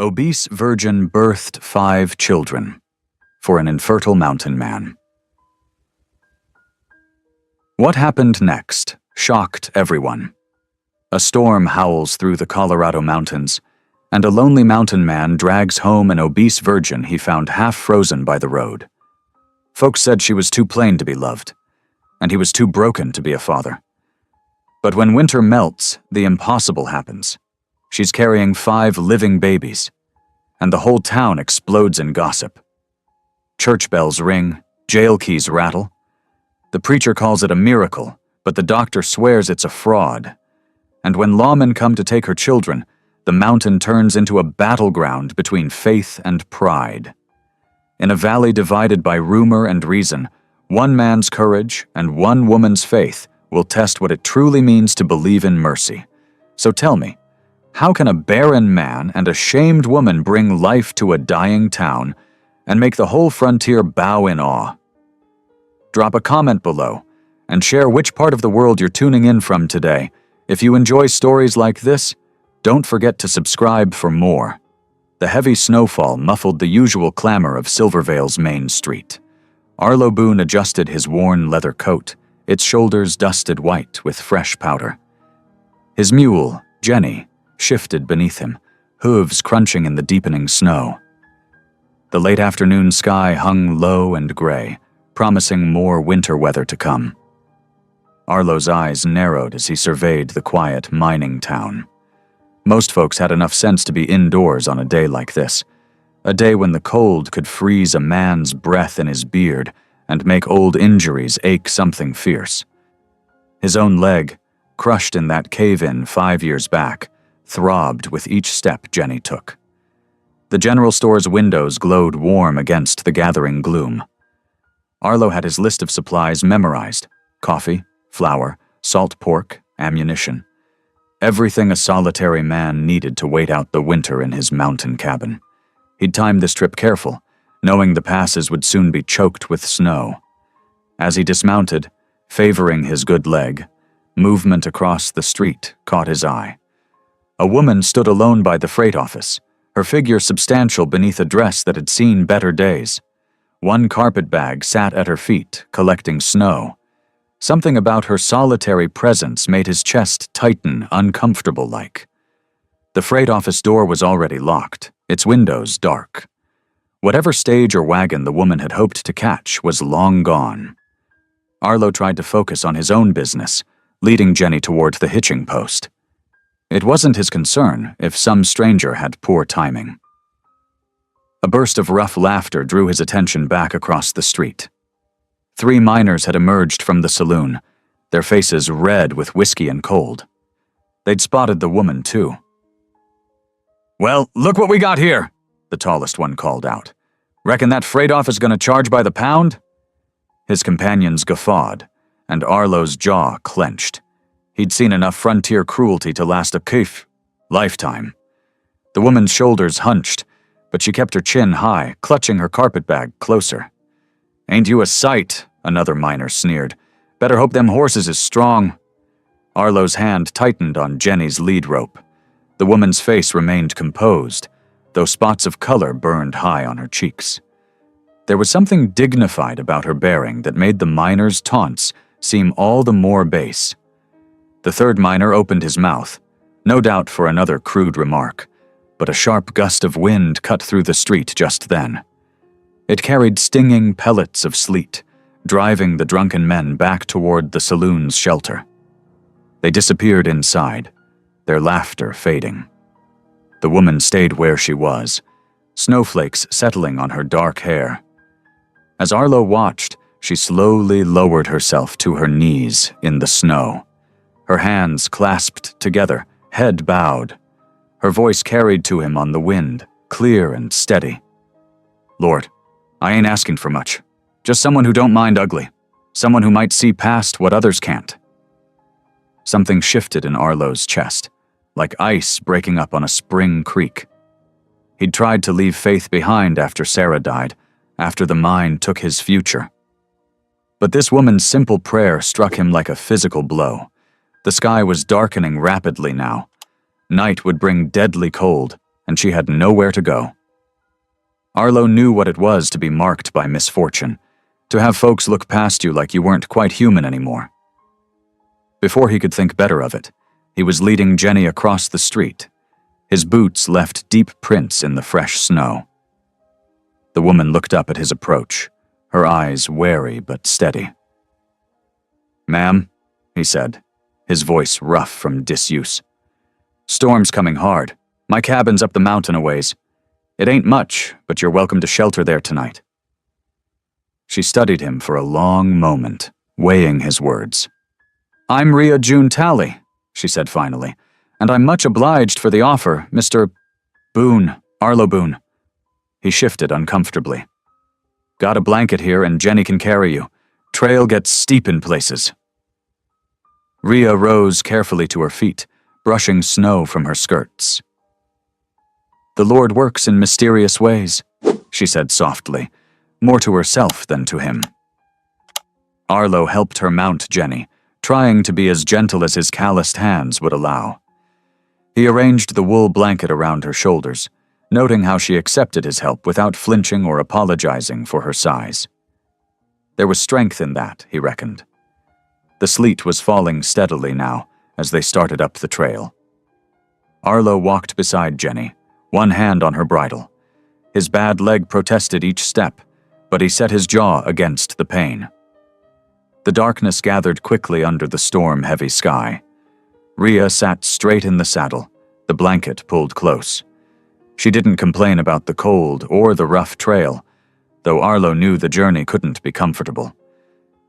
Obese virgin birthed 5 children for an infertile mountain man. What happened next shocked everyone. A storm howls through the Colorado mountains, and a lonely mountain man drags home an obese virgin he found half frozen by the road. Folks said she was too plain to be loved, and he was too broken to be a father. But when winter melts, the impossible happens. She's carrying 5 living babies, and the whole town explodes in gossip. Church bells ring, jail keys rattle. The preacher calls it a miracle, but the doctor swears it's a fraud. And when lawmen come to take her children, the mountain turns into a battleground between faith and pride. In a valley divided by rumor and reason, one man's courage and one woman's faith will test what it truly means to believe in mercy. So tell me, how can a barren man and a shamed woman bring life to a dying town and make the whole frontier bow in awe? Drop a comment below and share which part of the world you're tuning in from today. If you enjoy stories like this, don't forget to subscribe for more. The heavy snowfall muffled the usual clamor of Silvervale's main street. Arlo Boone adjusted his worn leather coat, its shoulders dusted white with fresh powder. His mule, Jenny, shifted beneath him, hooves crunching in the deepening snow. The late afternoon sky hung low and gray, promising more winter weather to come. Arlo's eyes narrowed as he surveyed the quiet mining town. Most folks had enough sense to be indoors on a day like this, a day when the cold could freeze a man's breath in his beard and make old injuries ache something fierce. His own leg, crushed in that cave-in 5 years back, throbbed with each step Jenny took. The general store's windows glowed warm against the gathering gloom. Arlo had his list of supplies memorized: coffee, flour, salt pork, ammunition. Everything a solitary man needed to wait out the winter in his mountain cabin. He'd timed this trip careful, knowing the passes would soon be choked with snow. As he dismounted, favoring his good leg, movement across the street caught his eye. A woman stood alone by the freight office, her figure substantial beneath a dress that had seen better days. One carpet bag sat at her feet, collecting snow. Something about her solitary presence made his chest tighten uncomfortable-like. The freight office door was already locked, its windows dark. Whatever stage or wagon the woman had hoped to catch was long gone. Arlo tried to focus on his own business, leading Jenny toward the hitching post. It wasn't his concern if some stranger had poor timing. A burst of rough laughter drew his attention back across the street. 3 miners had emerged from the saloon, their faces red with whiskey and cold. They'd spotted the woman, too. "Well, look what we got here," the tallest one called out. "Reckon that freight office gonna charge by the pound?" His companions guffawed, and Arlo's jaw clenched. He'd seen enough frontier cruelty to last a lifetime. The woman's shoulders hunched, but she kept her chin high, clutching her carpetbag closer. "Ain't you a sight?" another miner sneered. "Better hope them horses is strong." Arlo's hand tightened on Jenny's lead rope. The woman's face remained composed, though spots of color burned high on her cheeks. There was something dignified about her bearing that made the miner's taunts seem all the more base. The third miner opened his mouth, no doubt for another crude remark, but a sharp gust of wind cut through the street just then. It carried stinging pellets of sleet, driving the drunken men back toward the saloon's shelter. They disappeared inside, their laughter fading. The woman stayed where she was, snowflakes settling on her dark hair. As Arlo watched, she slowly lowered herself to her knees in the snow, her hands clasped together, head bowed. Her voice carried to him on the wind, clear and steady. "Lord, I ain't asking for much. Just someone who don't mind ugly. Someone who might see past what others can't." Something shifted in Arlo's chest, like ice breaking up on a spring creek. He'd tried to leave Faith behind after Sarah died, after the mine took his future. But this woman's simple prayer struck him like a physical blow. The sky was darkening rapidly now. Night would bring deadly cold, and she had nowhere to go. Arlo knew what it was to be marked by misfortune, to have folks look past you like you weren't quite human anymore. Before he could think better of it, he was leading Jenny across the street. His boots left deep prints in the fresh snow. The woman looked up at his approach, her eyes wary but steady. "Ma'am," he said, his voice rough from disuse. "Storm's coming hard. My cabin's up the mountain a ways. It ain't much, but you're welcome to shelter there tonight." She studied him for a long moment, weighing his words. "I'm Rhea June Talley," she said finally, "and I'm much obliged for the offer, Mr. Boone, Arlo Boone." He shifted uncomfortably. "Got a blanket here and Jenny can carry you. Trail gets steep in places." Rhea rose carefully to her feet, brushing snow from her skirts. "The Lord works in mysterious ways," she said softly, more to herself than to him. Arlo helped her mount Jenny, trying to be as gentle as his calloused hands would allow. He arranged the wool blanket around her shoulders, noting how she accepted his help without flinching or apologizing for her size. There was strength in that, he reckoned. The sleet was falling steadily now as they started up the trail. Arlo walked beside Jenny, one hand on her bridle. His bad leg protested each step, but he set his jaw against the pain. The darkness gathered quickly under the storm-heavy sky. Rhea sat straight in the saddle, the blanket pulled close. She didn't complain about the cold or the rough trail, though Arlo knew the journey couldn't be comfortable.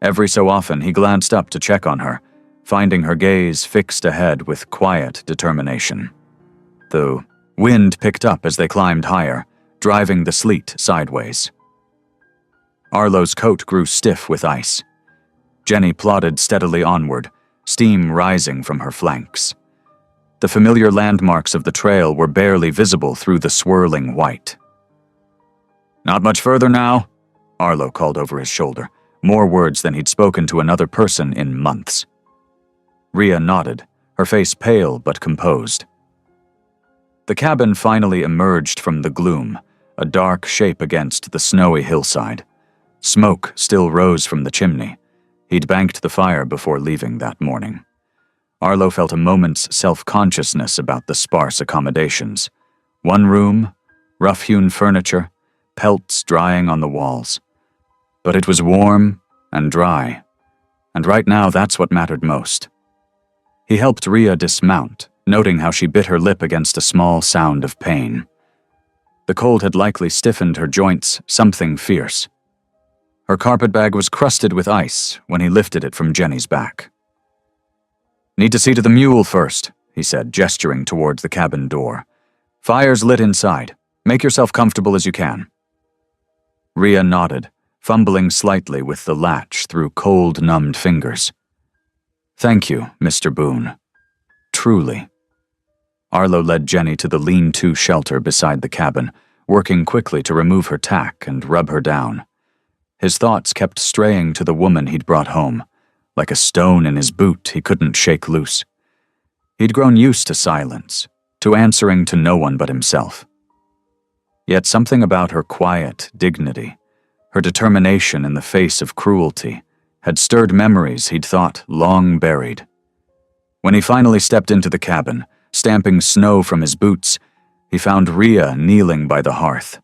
Every so often he glanced up to check on her, finding her gaze fixed ahead with quiet determination. The wind picked up as they climbed higher, driving the sleet sideways. Arlo's coat grew stiff with ice. Jenny plodded steadily onward, steam rising from her flanks. The familiar landmarks of the trail were barely visible through the swirling white. "Not much further now," Arlo called over his shoulder, more words than he'd spoken to another person in months. Rhea nodded, her face pale but composed. The cabin finally emerged from the gloom, a dark shape against the snowy hillside. Smoke still rose from the chimney. He'd banked the fire before leaving that morning. Arlo felt a moment's self-consciousness about the sparse accommodations. One room, rough-hewn furniture, pelts drying on the walls. But it was warm and dry, and right now that's what mattered most. He helped Rhea dismount, noting how she bit her lip against a small sound of pain. The cold had likely stiffened her joints, something fierce. Her carpetbag was crusted with ice when he lifted it from Jenny's back. "Need to see to the mule first," he said, gesturing toward the cabin door. "Fire's lit inside. Make yourself comfortable as you can." Rhea nodded, fumbling slightly with the latch through cold, numbed fingers. "Thank you, Mr. Boone. Truly." Arlo led Jenny to the lean-to shelter beside the cabin, working quickly to remove her tack and rub her down. His thoughts kept straying to the woman he'd brought home, like a stone in his boot he couldn't shake loose. He'd grown used to silence, to answering to no one but himself. Yet something about her quiet dignity, her determination in the face of cruelty, had stirred memories he'd thought long buried. When he finally stepped into the cabin, stamping snow from his boots, he found Rhea kneeling by the hearth.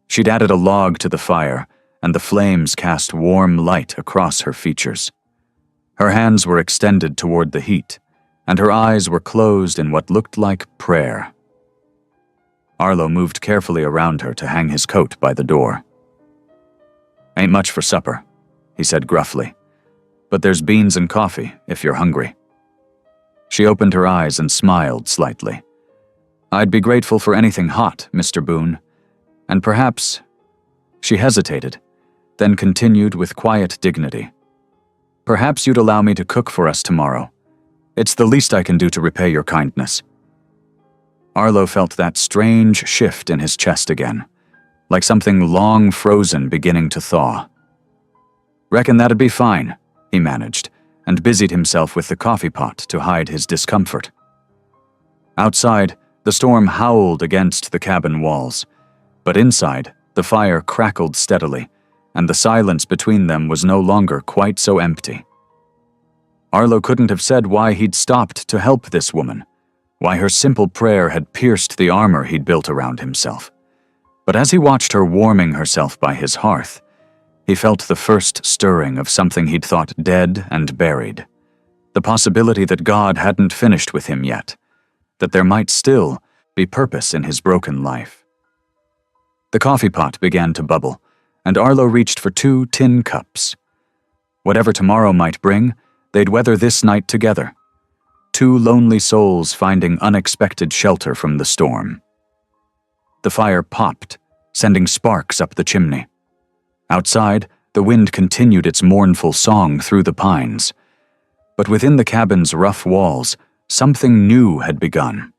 She'd added a log to the fire, and the flames cast warm light across her features. Her hands were extended toward the heat, and her eyes were closed in what looked like prayer. Arlo moved carefully around her to hang his coat by the door. "Ain't much for supper," he said gruffly, "but there's beans and coffee if you're hungry." She opened her eyes and smiled slightly. "I'd be grateful for anything hot, Mr. Boone, and perhaps—" She hesitated, then continued with quiet dignity. "Perhaps you'd allow me to cook for us tomorrow. It's the least I can do to repay your kindness." Arlo felt that strange shift in his chest again, like something long frozen beginning to thaw. "Reckon that'd be fine," he managed, and busied himself with the coffee pot to hide his discomfort. Outside, The storm howled against the cabin walls, but inside, the fire crackled steadily, and the silence between them was no longer quite so empty. Arlo couldn't have said why he'd stopped to help this woman, why her simple prayer had pierced the armor he'd built around himself. But as he watched her warming herself by his hearth, he felt the first stirring of something he'd thought dead and buried. The possibility that God hadn't finished with him yet, that there might still be purpose in his broken life. The coffee pot began to bubble, and Arlo reached for 2 tin cups. Whatever tomorrow might bring, they'd weather this night together. 2 lonely souls finding unexpected shelter from the storm. The fire popped, sending sparks up the chimney. Outside, the wind continued its mournful song through the pines. But within the cabin's rough walls, something new had begun.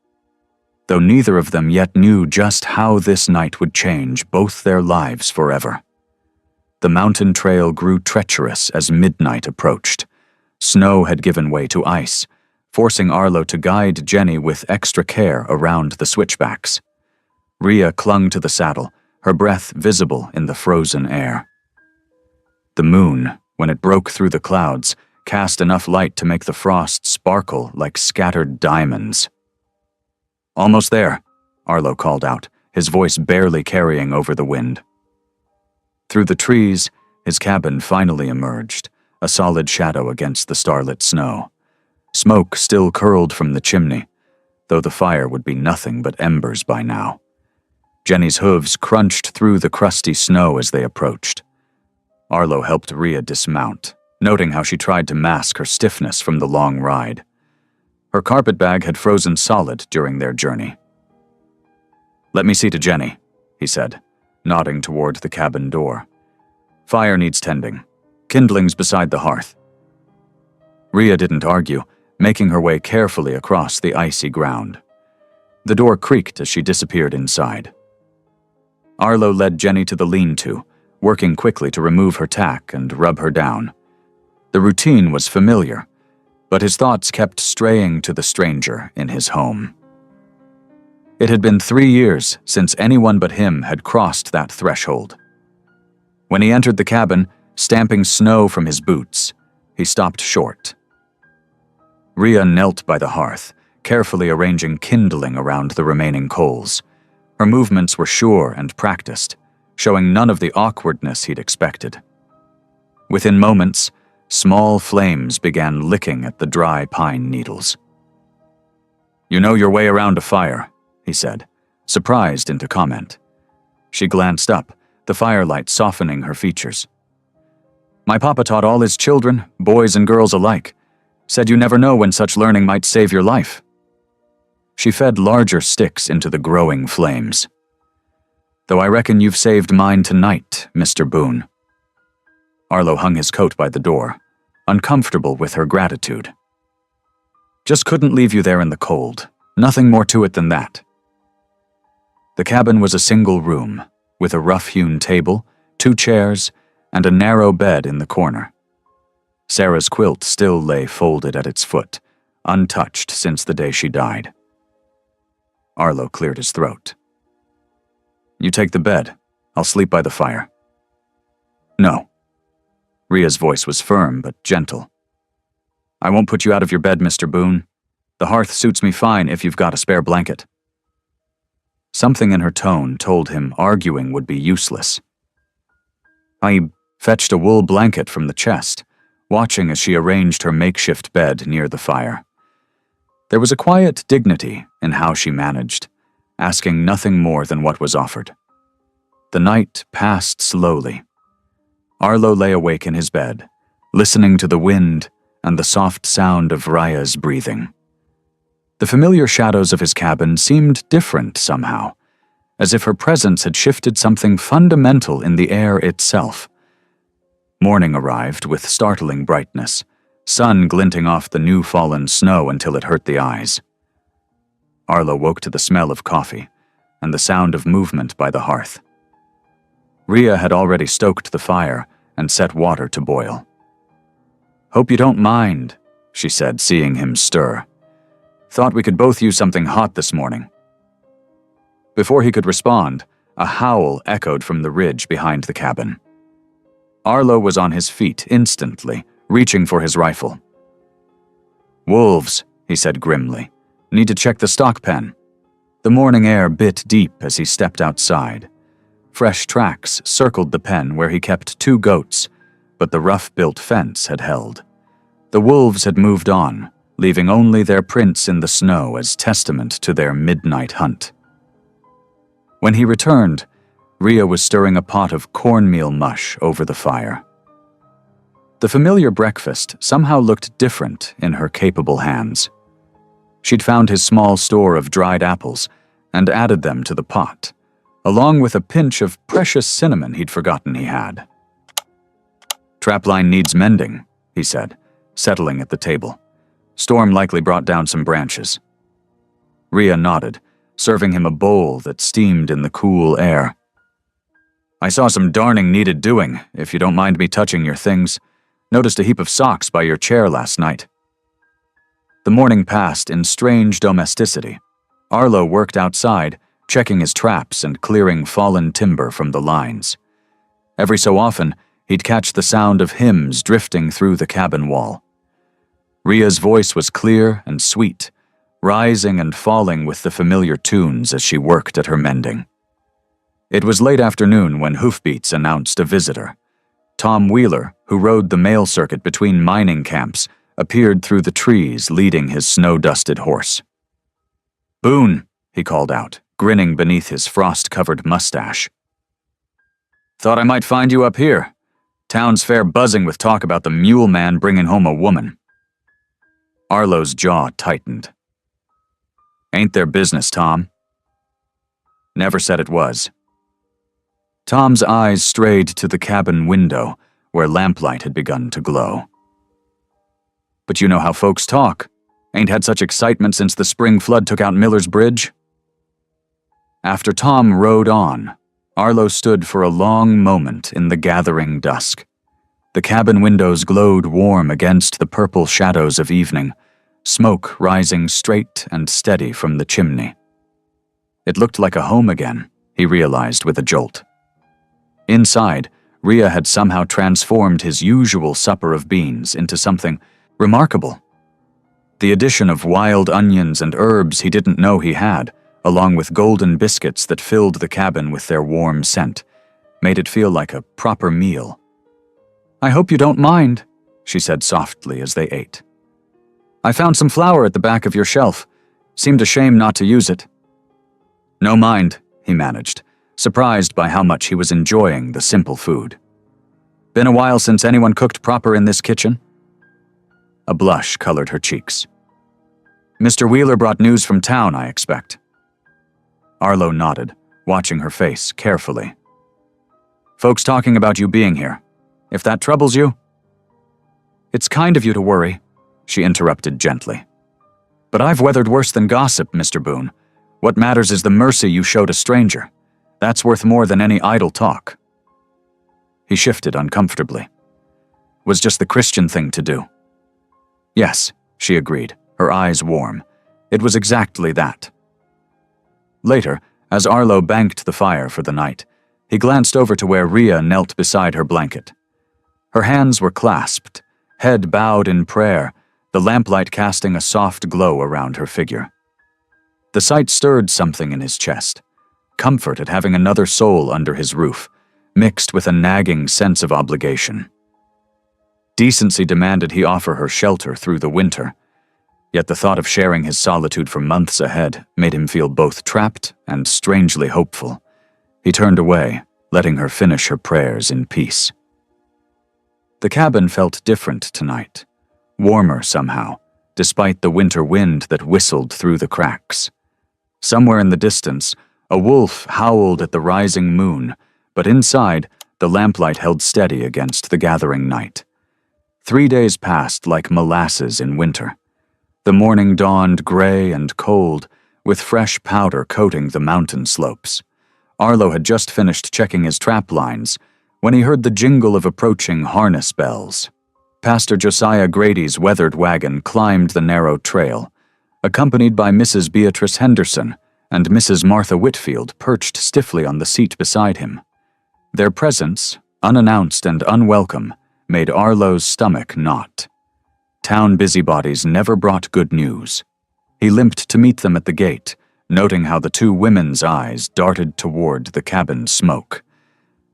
Though neither of them yet knew just how this night would change both their lives forever. The mountain trail grew treacherous as midnight approached. Snow had given way to ice, forcing Arlo to guide Jenny with extra care around the switchbacks. Rhea clung to the saddle, her breath visible in the frozen air. The moon, when it broke through the clouds, cast enough light to make the frost sparkle like scattered diamonds. "Almost there," Arlo called out, his voice barely carrying over the wind. Through the trees, his cabin finally emerged, a solid shadow against the starlit snow. Smoke still curled from the chimney, though the fire would be nothing but embers by now. Jenny's hooves crunched through the crusty snow as they approached. Arlo helped Rhea dismount, noting how she tried to mask her stiffness from the long ride. Her carpet bag had frozen solid during their journey. "Let me see to Jenny," he said, nodding toward the cabin door. "Fire needs tending. Kindling's beside the hearth." Rhea didn't argue, making her way carefully across the icy ground. The door creaked as she disappeared inside. Arlo led Jenny to the lean-to, working quickly to remove her tack and rub her down. The routine was familiar, but his thoughts kept straying to the stranger in his home. It had been 3 years since anyone but him had crossed that threshold. When he entered the cabin, stamping snow from his boots, he stopped short. Rhea knelt by the hearth, carefully arranging kindling around the remaining coals. Her movements were sure and practiced, showing none of the awkwardness he'd expected. Within moments, small flames began licking at the dry pine needles. "You know your way around a fire," he said, surprised into comment. She glanced up, the firelight softening her features. "My papa taught all his children, boys and girls alike. Said you never know when such learning might save your life." She fed larger sticks into the growing flames. "Though I reckon you've saved mine tonight, Mr. Boone." Arlo hung his coat by the door, uncomfortable with her gratitude. "Just couldn't leave you there in the cold. Nothing more to it than that." The cabin was a single room, with a rough-hewn table, 2 chairs, and a narrow bed in the corner. Sarah's quilt still lay folded at its foot, untouched since the day she died. Arlo cleared his throat. "You take the bed. I'll sleep by the fire." "No." Rhea's voice was firm but gentle. "I won't put you out of your bed, Mr. Boone. The hearth suits me fine if you've got a spare blanket." Something in her tone told him arguing would be useless. I fetched a wool blanket from the chest, watching as she arranged her makeshift bed near the fire. There was a quiet dignity in how she managed, asking nothing more than what was offered. The night passed slowly. Arlo lay awake in his bed, listening to the wind and the soft sound of Rhea's breathing. The familiar shadows of his cabin seemed different somehow, as if her presence had shifted something fundamental in the air itself. Morning arrived with startling brightness, sun glinting off the new-fallen snow until it hurt the eyes. Arlo woke to the smell of coffee and the sound of movement by the hearth. Rhea had already stoked the fire and set water to boil. "Hope you don't mind," she said, seeing him stir. "Thought we could both use something hot this morning. Before he could respond, a howl echoed from the ridge behind the cabin. Arlo was on his feet instantly, reaching for his rifle. "Wolves," he said grimly. "Need to check the stock pen." The morning air bit deep as he stepped outside. Fresh tracks circled the pen where he kept 2 goats, but the rough-built fence had held. The wolves had moved on, leaving only their prints in the snow as testament to their midnight hunt. When he returned, Rhea was stirring a pot of cornmeal mush over the fire. The familiar breakfast somehow looked different in her capable hands. She'd found his small store of dried apples and added them to the pot, along with a pinch of precious cinnamon he'd forgotten he had. "Trapline needs mending," he said, settling at the table. "Storm likely brought down some branches." Rhea nodded, serving him a bowl that steamed in the cool air. "I saw some darning needed doing, if you don't mind me touching your things. Noticed a heap of socks by your chair last night." The morning passed in strange domesticity. Arlo worked outside, checking his traps and clearing fallen timber from the lines. Every so often, he'd catch the sound of hymns drifting through the cabin wall. Rhea's voice was clear and sweet, rising and falling with the familiar tunes as she worked at her mending. It was late afternoon when Hoofbeats announced a visitor. Tom Wheeler, who rode the mail circuit between mining camps, appeared through the trees leading his snow-dusted horse. "Boone," he called out, grinning beneath his frost-covered mustache. "Thought I might find you up here. Town's fair buzzing with talk about the mule man bringing home a woman." Arlo's jaw tightened. "Ain't their business, Tom." "Never said it was." Tom's eyes strayed to the cabin window, where lamplight had begun to glow. "But you know how folks talk. Ain't had such excitement since the spring flood took out Miller's Bridge." After Tom rode on, Arlo stood for a long moment in the gathering dusk. The cabin windows glowed warm against the purple shadows of evening, smoke rising straight and steady from the chimney. It looked like a home again, he realized with a jolt. Inside, Rhea had somehow transformed his usual supper of beans into something remarkable. The addition of wild onions and herbs he didn't know he had, along with golden biscuits that filled the cabin with their warm scent, made it feel like a proper meal. "I hope you don't mind," she said softly as they ate. "I found some flour at the back of your shelf. Seemed a shame not to use it." "No mind," he managed, surprised by how much he was enjoying the simple food. "Been a while since anyone cooked proper in this kitchen." A blush colored her cheeks. "Mr. Wheeler brought news from town, I expect." Arlo nodded, watching her face carefully. "Folks talking about you being here. If that troubles you—" "It's kind of you to worry," she interrupted gently. "But I've weathered worse than gossip, Mr. Boone. What matters is the mercy you showed a stranger. That's worth more than any idle talk." He shifted uncomfortably. Was just the Christian thing to do. "Yes," she agreed, her eyes warm. It was exactly that. Later, as Arlo banked the fire for the night, he glanced over to where Rhea knelt beside her blanket. Her hands were clasped, head bowed in prayer, the lamplight casting a soft glow around her figure. The sight stirred something in his chest, comfort at having another soul under his roof, mixed with a nagging sense of obligation. Decency demanded he offer her shelter through the winter, yet the thought of sharing his solitude for months ahead made him feel both trapped and strangely hopeful. He turned away, letting her finish her prayers in peace. The cabin felt different tonight, warmer somehow, despite the winter wind that whistled through the cracks. Somewhere in the distance, a wolf howled at the rising moon, but inside, the lamplight held steady against the gathering night. 3 days passed like molasses in winter. The morning dawned gray and cold, with fresh powder coating the mountain slopes. Arlo had just finished checking his trap lines when he heard the jingle of approaching harness bells. Pastor Josiah Grady's weathered wagon climbed the narrow trail, accompanied by Mrs. Beatrice Henderson and Mrs. Martha Whitfield perched stiffly on the seat beside him. Their presence, unannounced and unwelcome, made Arlo's stomach knot. Town busybodies never brought good news. He limped to meet them at the gate, noting how the two women's eyes darted toward the cabin smoke.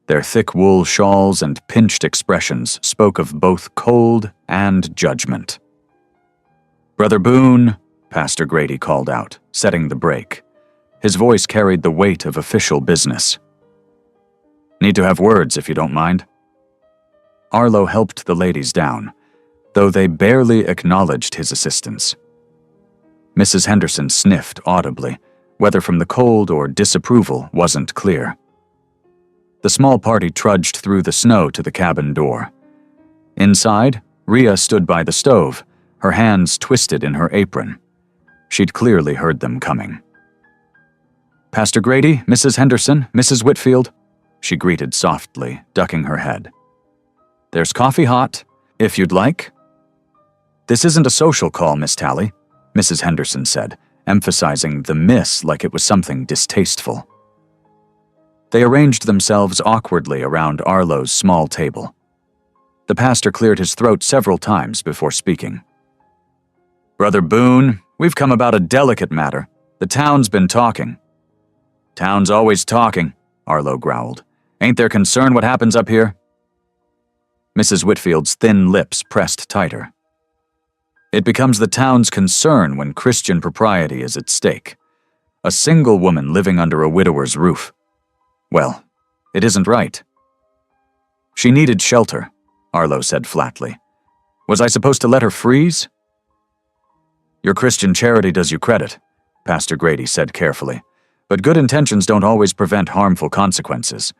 Their thick wool shawls and pinched expressions spoke of both cold and judgment. "Brother Boone," Pastor Grady called out, setting the brake. His voice carried the weight of official business. "Need to have words, if you don't mind." Arlo helped the ladies down, though they barely acknowledged his assistance. Mrs. Henderson sniffed audibly, whether from the cold or disapproval wasn't clear. The small party trudged through the snow to the cabin door. Inside, Rhea stood by the stove, her hands twisted in her apron. She'd clearly heard them coming. "Pastor Grady, Mrs. Henderson, Mrs. Whitfield," she greeted softly, ducking her head. "There's coffee hot, if you'd like." "This isn't a social call, Miss Tally," Mrs. Henderson said, emphasizing the miss like it was something distasteful. They arranged themselves awkwardly around Arlo's small table. The pastor cleared his throat several times before speaking. "Brother Boone, we've come about a delicate matter. The town's been talking." "Town's always talking," Arlo growled. "Ain't there concern what happens up here?" Mrs. Whitfield's thin lips pressed tighter. "It becomes the town's concern when Christian propriety is at stake. A single woman living under a widower's roof. Well, it isn't right." "She needed shelter," Arlo said flatly. "Was I supposed to let her freeze?" "Your Christian charity does you credit," Pastor Grady said carefully. "But good intentions don't always prevent harmful consequences.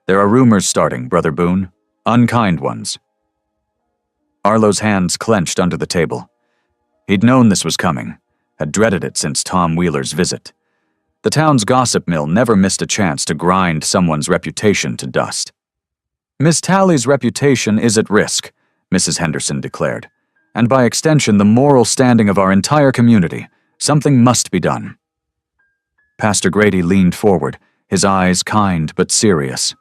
There are rumors starting, Brother Boone. Unkind ones." Arlo's hands clenched under the table. He'd known this was coming, had dreaded it since Tom Wheeler's visit. The town's gossip mill never missed a chance to grind someone's reputation to dust. "Miss Tally's reputation is at risk," Mrs. Henderson declared, "and by extension the moral standing of our entire community. Something must be done." Pastor Grady leaned forward, his eyes kind but serious.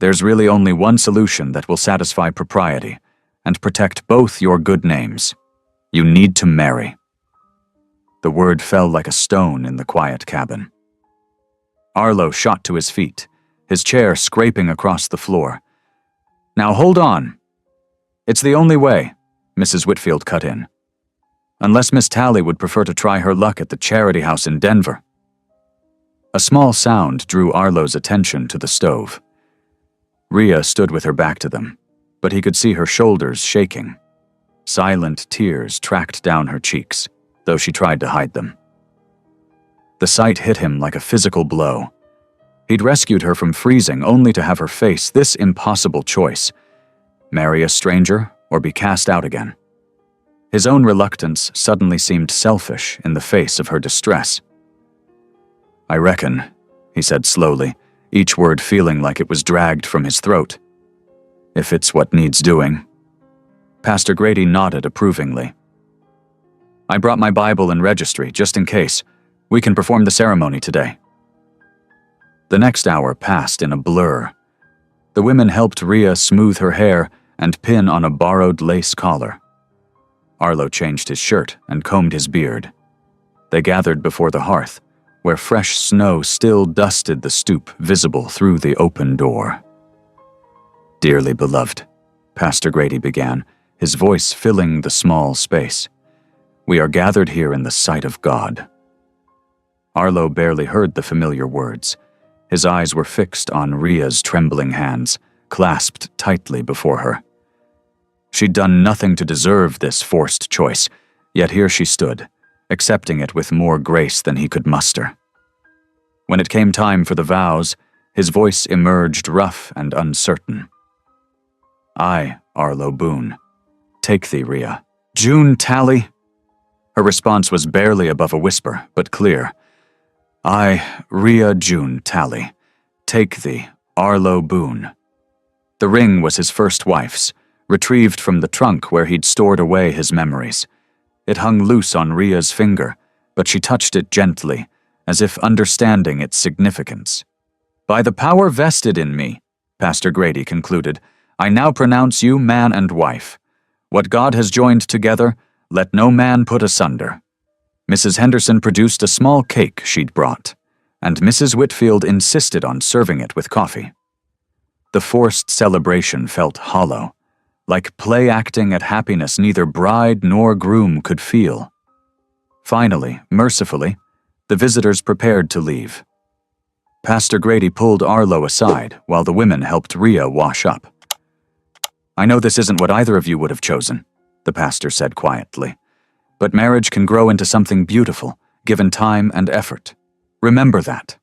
"There's really only one solution that will satisfy propriety and protect both your good names. You need to marry." The word fell like a stone in the quiet cabin. Arlo shot to his feet, his chair scraping across the floor. "Now hold on." "It's the only way," Mrs. Whitfield cut in. "Unless Miss Tally would prefer to try her luck at the charity house in Denver." A small sound drew Arlo's attention to the stove. Rhea stood with her back to them, but he could see her shoulders shaking. Silent tears tracked down her cheeks, though she tried to hide them. The sight hit him like a physical blow. He'd rescued her from freezing only to have her face this impossible choice: marry a stranger or be cast out again. His own reluctance suddenly seemed selfish in the face of her distress. "I reckon," he said slowly, each word feeling like it was dragged from his throat. "If it's what needs doing." Pastor Grady nodded approvingly. "I brought my Bible and registry, just in case. We can perform the ceremony today." The next hour passed in a blur. The women helped Rhea smooth her hair and pin on a borrowed lace collar. Arlo changed his shirt and combed his beard. They gathered before the hearth, where fresh snow still dusted the stoop visible through the open door. "Dearly beloved," Pastor Grady began, his voice filling the small space. "We are gathered here in the sight of God." Arlo barely heard the familiar words. His eyes were fixed on Rhea's trembling hands, clasped tightly before her. She'd done nothing to deserve this forced choice, yet here she stood, accepting it with more grace than he could muster. When it came time for the vows, his voice emerged rough and uncertain. "I, Arlo Boone, take thee, Rhea." "June Tally?" Her response was barely above a whisper, but clear. "I, Rhea June Tally, take thee, Arlo Boone." The ring was his first wife's, retrieved from the trunk where he'd stored away his memories. It hung loose on Rhea's finger, but she touched it gently, as if understanding its significance. "By the power vested in me," Pastor Grady concluded, "I now pronounce you man and wife. What God has joined together, let no man put asunder." Mrs. Henderson produced a small cake she'd brought, and Mrs. Whitfield insisted on serving it with coffee. The forced celebration felt hollow, like play acting at happiness neither bride nor groom could feel. Finally, mercifully, the visitors prepared to leave. Pastor Grady pulled Arlo aside while the women helped Rhea wash up. "I know this isn't what either of you would have chosen," the pastor said quietly, "but marriage can grow into something beautiful, given time and effort. Remember that."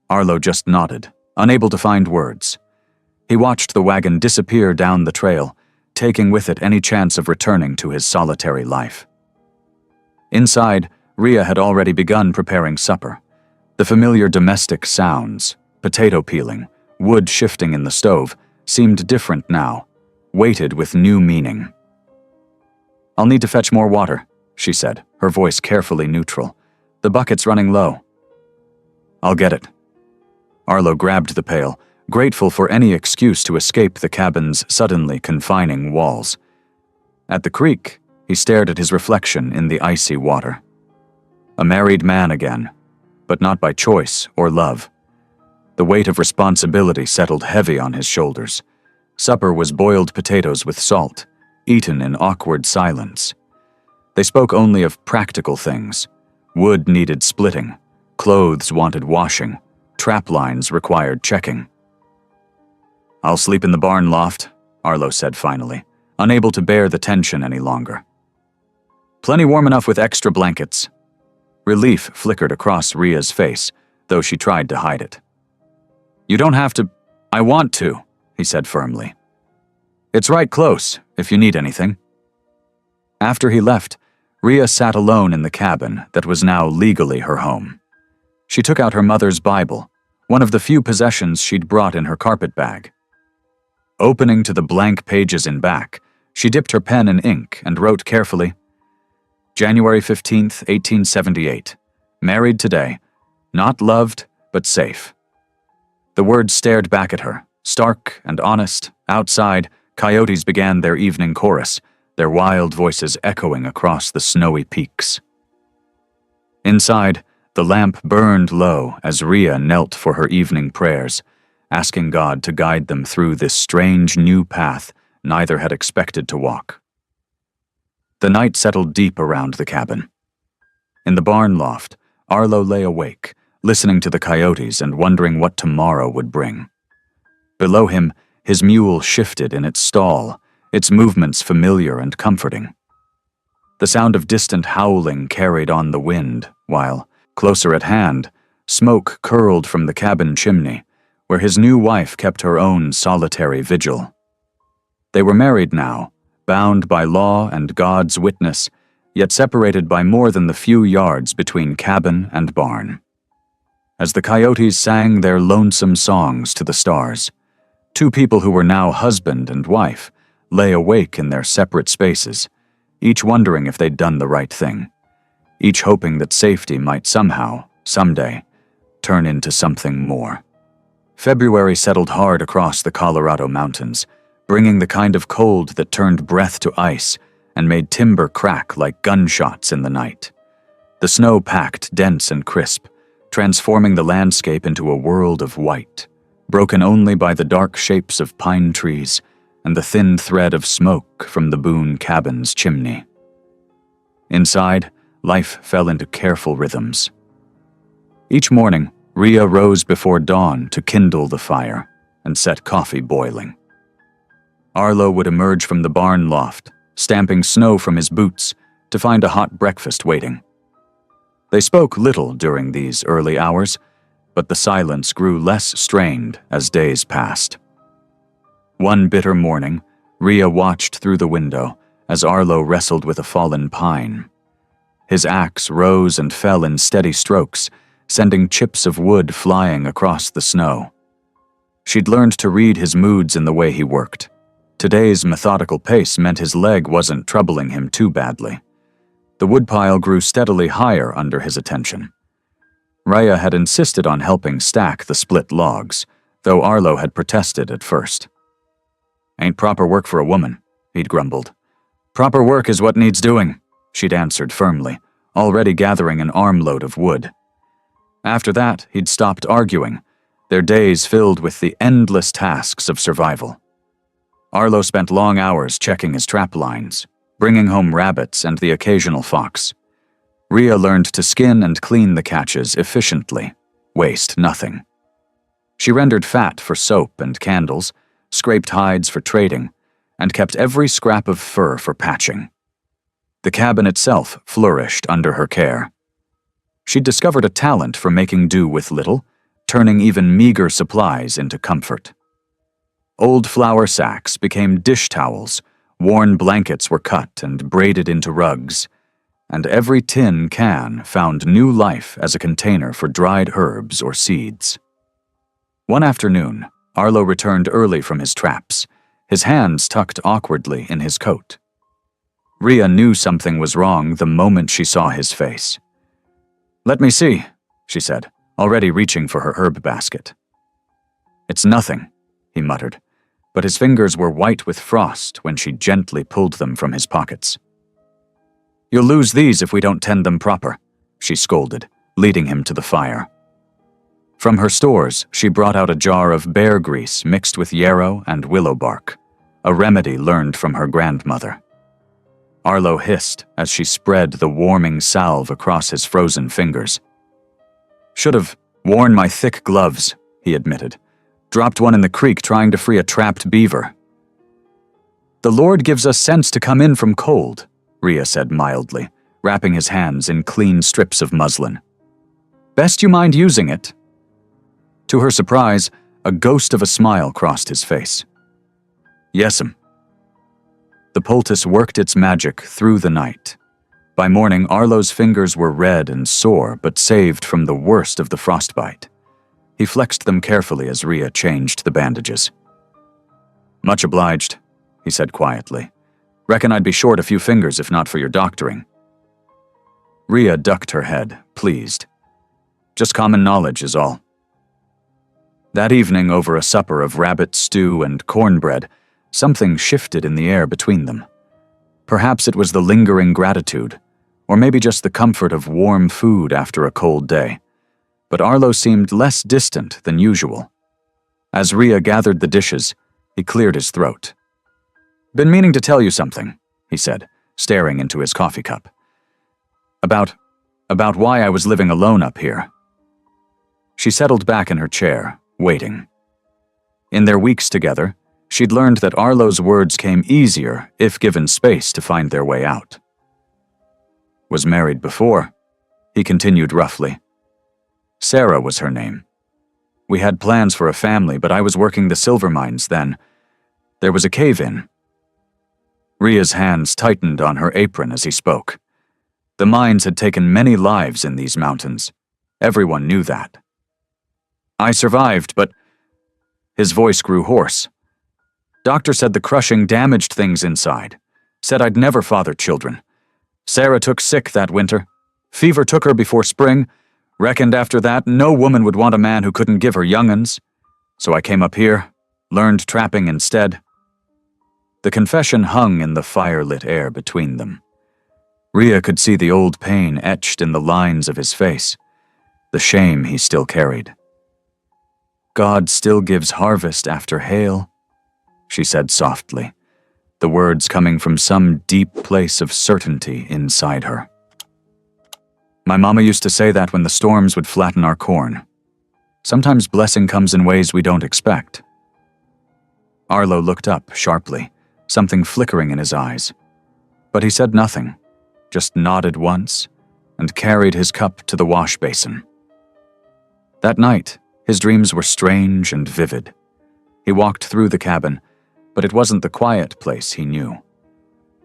Arlo just nodded, unable to find words. He watched the wagon disappear down the trail, taking with it any chance of returning to his solitary life. Inside, Rhea had already begun preparing supper. The familiar domestic sounds, potato peeling, wood shifting in the stove, seemed different now, weighted with new meaning. "I'll need to fetch more water," she said, her voice carefully neutral. "The bucket's running low." "I'll get it." Arlo grabbed the pail, grateful for any excuse to escape the cabin's suddenly confining walls. At the creek, he stared at his reflection in the icy water. A married man again, but not by choice or love. The weight of responsibility settled heavy on his shoulders. Supper was boiled potatoes with salt, eaten in awkward silence. They spoke only of practical things. Wood needed splitting, clothes wanted washing, trap lines required checking. "I'll sleep in the barn loft," Arlo said finally, unable to bear the tension any longer. "Plenty warm enough with extra blankets." Relief flickered across Rhea's face, though she tried to hide it. "You don't have to—" "I want to," he said firmly. "It's right close, if you need anything." After he left, Rhea sat alone in the cabin that was now legally her home. She took out her mother's Bible, one of the few possessions she'd brought in her carpet bag. Opening to the blank pages in back, she dipped her pen in ink and wrote carefully, "January 15th, 1878. Married today. Not loved, but safe." The words stared back at her, stark and honest. Outside, coyotes began their evening chorus, their wild voices echoing across the snowy peaks. Inside, the lamp burned low as Rhea knelt for her evening prayers, asking God to guide them through this strange new path neither had expected to walk. The night settled deep around the cabin. In the barn loft, Arlo lay awake, listening to the coyotes and wondering what tomorrow would bring. Below him, his mule shifted in its stall, its movements familiar and comforting. The sound of distant howling carried on the wind, while, closer at hand, smoke curled from the cabin chimney, where his new wife kept her own solitary vigil. They were married now, bound by law and God's witness, yet separated by more than the few yards between cabin and barn. As the coyotes sang their lonesome songs to the stars, two people who were now husband and wife lay awake in their separate spaces, each wondering if they'd done the right thing, each hoping that safety might somehow, someday, turn into something more. February settled hard across the Colorado mountains, bringing the kind of cold that turned breath to ice and made timber crack like gunshots in the night. The snow packed dense and crisp, transforming the landscape into a world of white, broken only by the dark shapes of pine trees and the thin thread of smoke from the Boone cabin's chimney. Inside, life fell into careful rhythms. Each morning, Rhea rose before dawn to kindle the fire and set coffee boiling. Arlo would emerge from the barn loft, stamping snow from his boots, to find a hot breakfast waiting. They spoke little during these early hours, but the silence grew less strained as days passed. One bitter morning, Rhea watched through the window as Arlo wrestled with a fallen pine. His axe rose and fell in steady strokes, sending chips of wood flying across the snow. She'd learned to read his moods in the way he worked. Today's methodical pace meant his leg wasn't troubling him too badly. The woodpile grew steadily higher under his attention. Rhea had insisted on helping stack the split logs, though Arlo had protested at first. "Ain't proper work for a woman," he'd grumbled. "Proper work is what needs doing," she'd answered firmly, already gathering an armload of wood. After that, he'd stopped arguing, their days filled with the endless tasks of survival. Arlo spent long hours checking his trap lines, bringing home rabbits and the occasional fox. Rhea learned to skin and clean the catches efficiently, waste nothing. She rendered fat for soap and candles, scraped hides for trading, and kept every scrap of fur for patching. The cabin itself flourished under her care. She'd discovered a talent for making do with little, turning even meager supplies into comfort. Old flour sacks became dish towels, worn blankets were cut and braided into rugs, and every tin can found new life as a container for dried herbs or seeds. One afternoon, Arlo returned early from his traps, his hands tucked awkwardly in his coat. Rhea knew something was wrong the moment she saw his face. "Let me see," she said, already reaching for her herb basket. "It's nothing," he muttered, but his fingers were white with frost when she gently pulled them from his pockets. "You'll lose these if we don't tend them proper," she scolded, leading him to the fire. From her stores, she brought out a jar of bear grease mixed with yarrow and willow bark, a remedy learned from her grandmother. Arlo hissed as she spread the warming salve across his frozen fingers. "Should have worn my thick gloves," he admitted. "Dropped one in the creek trying to free a trapped beaver." "The Lord gives us sense to come in from cold," Rhea said mildly, wrapping his hands in clean strips of muslin. "Best you mind using it." To her surprise, a ghost of a smile crossed his face. "Yes'm." The poultice worked its magic through the night. By morning, Arlo's fingers were red and sore, but saved from the worst of the frostbite. He flexed them carefully as Rhea changed the bandages. "Much obliged," he said quietly. "Reckon I'd be short a few fingers if not for your doctoring." Rhea ducked her head, pleased. "Just common knowledge is all." That evening, over a supper of rabbit stew and cornbread, something shifted in the air between them. Perhaps it was the lingering gratitude, or maybe just the comfort of warm food after a cold day. But Arlo seemed less distant than usual. As Rhea gathered the dishes, he cleared his throat. "Been meaning to tell you something," he said, staring into his coffee cup. About why I was living alone up here." She settled back in her chair, waiting. In their weeks together, she'd learned that Arlo's words came easier if given space to find their way out. "Was married before," he continued roughly. "Sarah was her name. We had plans for a family, but I was working the silver mines then. There was a cave-in." Rhea's hands tightened on her apron as he spoke. The mines had taken many lives in these mountains. Everyone knew that. "I survived, but..." His voice grew hoarse. "Doctor said the crushing damaged things inside. Said I'd never father children. Sarah took sick that winter. Fever took her before spring. Reckoned after that no woman would want a man who couldn't give her young'uns. So I came up here, learned trapping instead." The confession hung in the fire-lit air between them. Rhea could see the old pain etched in the lines of his face, the shame he still carried. "God still gives harvest after hail," she said softly, the words coming from some deep place of certainty inside her. "My mama used to say that when the storms would flatten our corn. Sometimes blessing comes in ways we don't expect." Arlo looked up sharply, something flickering in his eyes. But he said nothing, just nodded once and carried his cup to the wash basin. That night, his dreams were strange and vivid. He walked through the cabin, but it wasn't the quiet place he knew.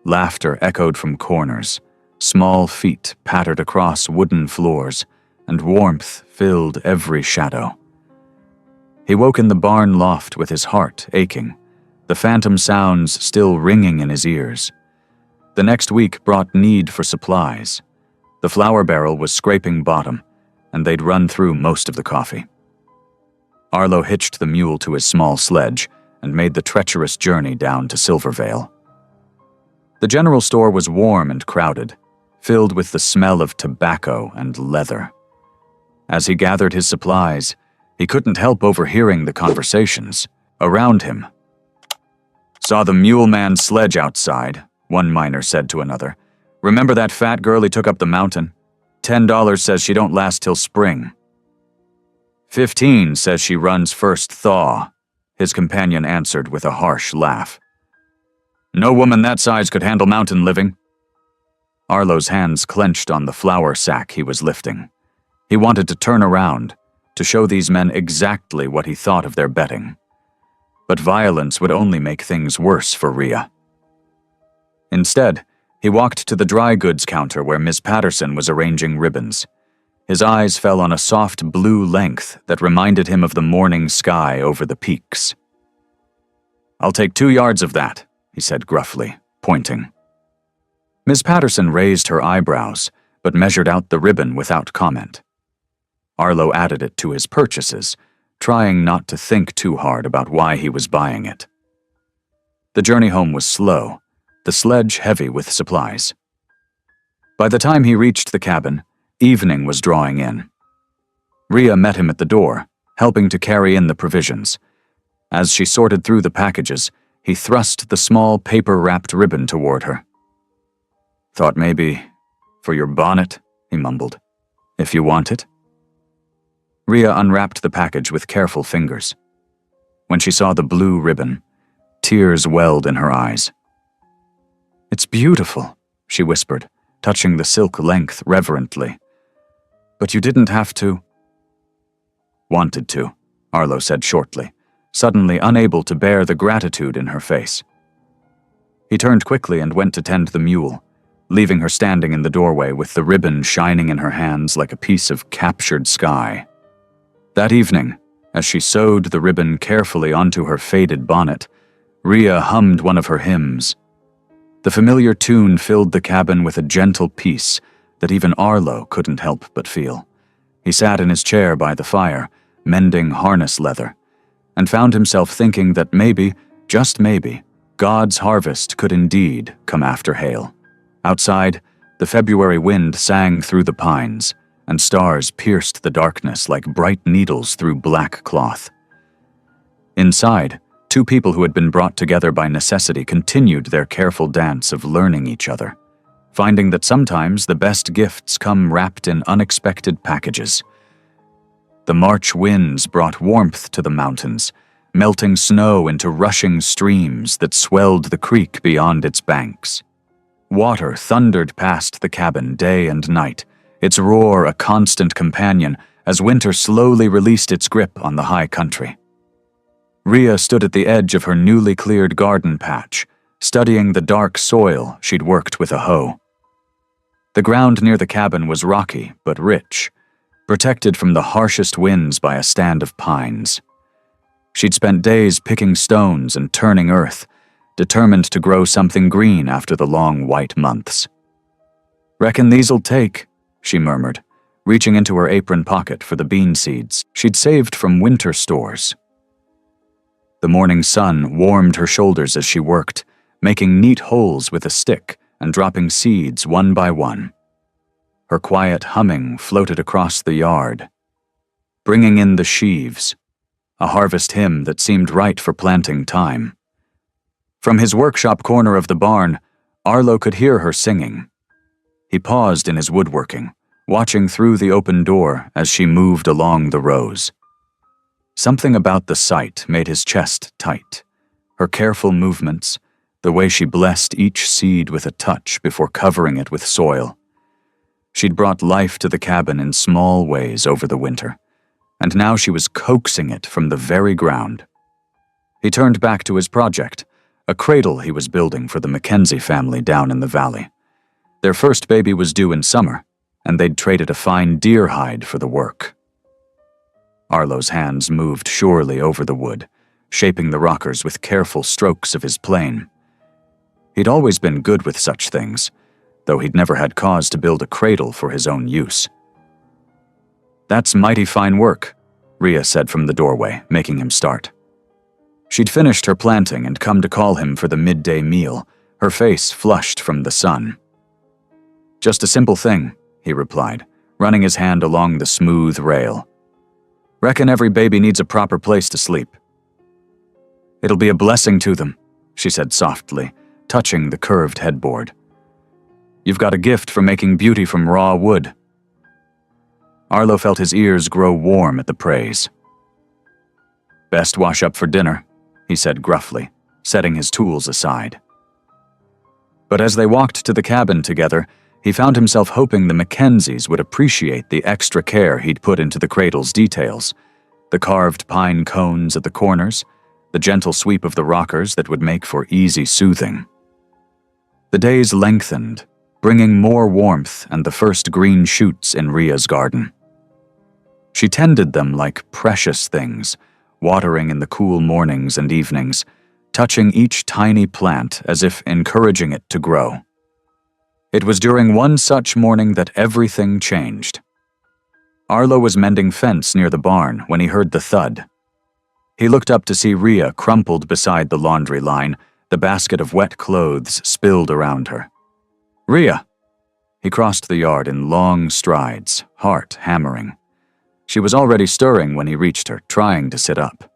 Laughter echoed from corners, small feet pattered across wooden floors, and warmth filled every shadow. He woke in the barn loft with his heart aching, the phantom sounds still ringing in his ears. The next week brought need for supplies. The flour barrel was scraping bottom, and they'd run through most of the coffee. Arlo hitched the mule to his small sledge and made the treacherous journey down to Silvervale. The general store was warm and crowded, filled with the smell of tobacco and leather. As he gathered his supplies, he couldn't help overhearing the conversations around him. "Saw the mule man's sledge outside," one miner said to another. "Remember that fat girl he took up the mountain? $10 says she don't last till spring. 15 says she runs first thaw," his companion answered with a harsh laugh. "No woman that size could handle mountain living." Arlo's hands clenched on the flour sack he was lifting. He wanted to turn around, to show these men exactly what he thought of their betting. But violence would only make things worse for Rhea. Instead, he walked to the dry goods counter where Miss Patterson was arranging ribbons. His eyes fell on a soft blue length that reminded him of the morning sky over the peaks. "I'll take 2 yards of that," he said gruffly, pointing. Miss Patterson raised her eyebrows, but measured out the ribbon without comment. Arlo added it to his purchases, trying not to think too hard about why he was buying it. The journey home was slow, the sledge heavy with supplies. By the time he reached the cabin, evening was drawing in. Rhea met him at the door, helping to carry in the provisions. As she sorted through the packages, he thrust the small paper-wrapped ribbon toward her. "Thought maybe for your bonnet," he mumbled. "If you want it." Rhea unwrapped the package with careful fingers. When she saw the blue ribbon, tears welled in her eyes. "It's beautiful," she whispered, touching the silk length reverently. "But you didn't have to." "Wanted to," Arlo said shortly, suddenly unable to bear the gratitude in her face. He turned quickly and went to tend the mule, leaving her standing in the doorway with the ribbon shining in her hands like a piece of captured sky. That evening, as she sewed the ribbon carefully onto her faded bonnet, Rhea hummed one of her hymns. The familiar tune filled the cabin with a gentle peace that even Arlo couldn't help but feel. He sat in his chair by the fire, mending harness leather, and found himself thinking that maybe, just maybe, God's harvest could indeed come after hail. Outside, the February wind sang through the pines, and stars pierced the darkness like bright needles through black cloth. Inside, 2 people who had been brought together by necessity continued their careful dance of learning each other, finding that sometimes the best gifts come wrapped in unexpected packages. The March winds brought warmth to the mountains, melting snow into rushing streams that swelled the creek beyond its banks. Water thundered past the cabin day and night, its roar a constant companion as winter slowly released its grip on the high country. Rhea stood at the edge of her newly cleared garden patch, studying the dark soil she'd worked with a hoe. The ground near the cabin was rocky but rich, protected from the harshest winds by a stand of pines. She'd spent days picking stones and turning earth, determined to grow something green after the long white months. "Reckon these'll take," she murmured, reaching into her apron pocket for the bean seeds she'd saved from winter stores. The morning sun warmed her shoulders as she worked, making neat holes with a stick and dropping seeds one by one. Her quiet humming floated across the yard, bringing in the sheaves, a harvest hymn that seemed right for planting time. From his workshop corner of the barn, Arlo could hear her singing. He paused in his woodworking, watching through the open door as she moved along the rows. Something about the sight made his chest tight. Her careful movements, the way she blessed each seed with a touch before covering it with soil. She'd brought life to the cabin in small ways over the winter, and now she was coaxing it from the very ground. He turned back to his project, a cradle he was building for the Mackenzie family down in the valley. Their first baby was due in summer, and they'd traded a fine deer hide for the work. Arlo's hands moved surely over the wood, shaping the rockers with careful strokes of his plane. He'd always been good with such things, though he'd never had cause to build a cradle for his own use. "That's mighty fine work," Rhea said from the doorway, making him start. She'd finished her planting and come to call him for the midday meal, her face flushed from the sun. "Just a simple thing," he replied, running his hand along the smooth rail. "Reckon every baby needs a proper place to sleep." "It'll be a blessing to them," she said softly, touching the curved headboard. "You've got a gift for making beauty from raw wood." Arlo felt his ears grow warm at the praise. "Best wash up for dinner," he said gruffly, setting his tools aside. But as they walked to the cabin together, he found himself hoping the Mackenzies would appreciate the extra care he'd put into the cradle's details, the carved pine cones at the corners, the gentle sweep of the rockers that would make for easy soothing. The days lengthened, bringing more warmth and the first green shoots in Rhea's garden. She tended them like precious things, watering in the cool mornings and evenings, touching each tiny plant as if encouraging it to grow. It was during one such morning that everything changed. Arlo was mending fence near the barn when he heard the thud. He looked up to see Rhea crumpled beside the laundry line, the basket of wet clothes spilled around her. "Rhea!" He crossed the yard in long strides, heart hammering. She was already stirring when he reached her, trying to sit up.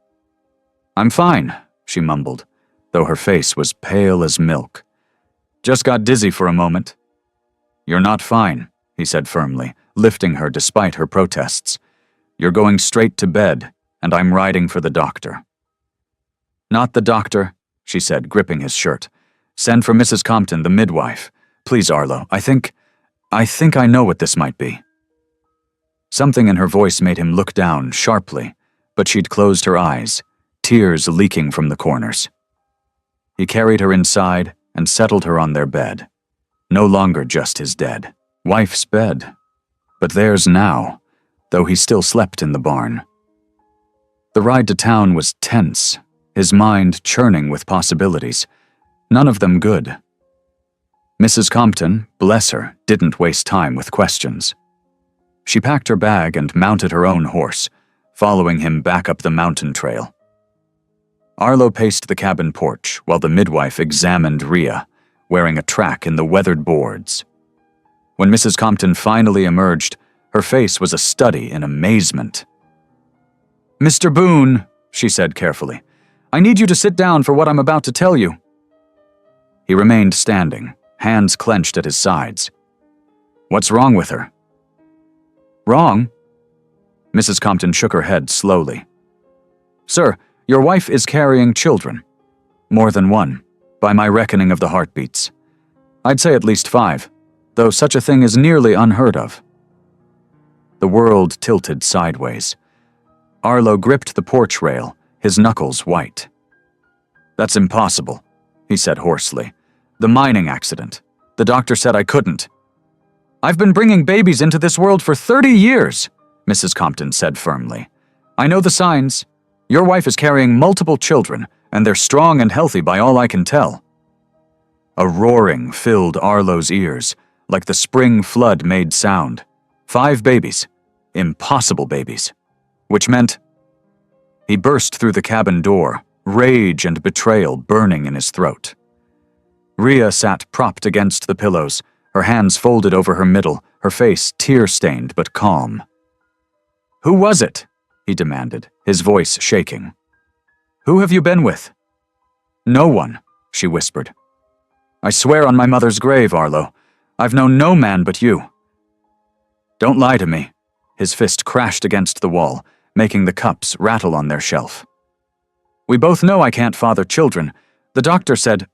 "I'm fine," she mumbled, though her face was pale as milk. "Just got dizzy for a moment." "You're not fine," he said firmly, lifting her despite her protests. "You're going straight to bed, and I'm riding for the doctor." "Not the doctor," she said, gripping his shirt. "Send for Mrs. Compton, the midwife. Please, Arlo, I think I know what this might be." Something in her voice made him look down sharply, but she'd closed her eyes, tears leaking from the corners. He carried her inside and settled her on their bed. No longer just his dead wife's bed, but theirs now, though he still slept in the barn. The ride to town was tense, his mind churning with possibilities, none of them good. Mrs. Compton, bless her, didn't waste time with questions. She packed her bag and mounted her own horse, following him back up the mountain trail. Arlo paced the cabin porch while the midwife examined Rhea, wearing a track in the weathered boards. When Mrs. Compton finally emerged, her face was a study in amazement. "Mr. Boone," she said carefully, "I need you to sit down for what I'm about to tell you." He remained standing, hands clenched at his sides. "What's wrong with her?" "Wrong?" Mrs. Compton shook her head slowly. "Sir, your wife is carrying children. More than one, by my reckoning of the heartbeats. I'd say at least 5, though such a thing is nearly unheard of." The world tilted sideways. Arlo gripped the porch rail, his knuckles white. "That's impossible," he said hoarsely. "The mining accident. The doctor said I couldn't." "I've been bringing babies into this world for 30 years, Mrs. Compton said firmly. "I know the signs. Your wife is carrying multiple children, and they're strong and healthy by all I can tell." A roaring filled Arlo's ears, like the spring flood made sound. 5 babies. Impossible babies. Which meant... He burst through the cabin door, rage and betrayal burning in his throat. Rhea sat propped against the pillows, her hands folded over her middle, her face tear-stained but calm. "Who was it?" he demanded, his voice shaking. "Who have you been with?" "No one," she whispered. "I swear on my mother's grave, Arlo. I've known no man but you." "Don't lie to me." His fist crashed against the wall, making the cups rattle on their shelf. "We both know I can't father children. The doctor said—"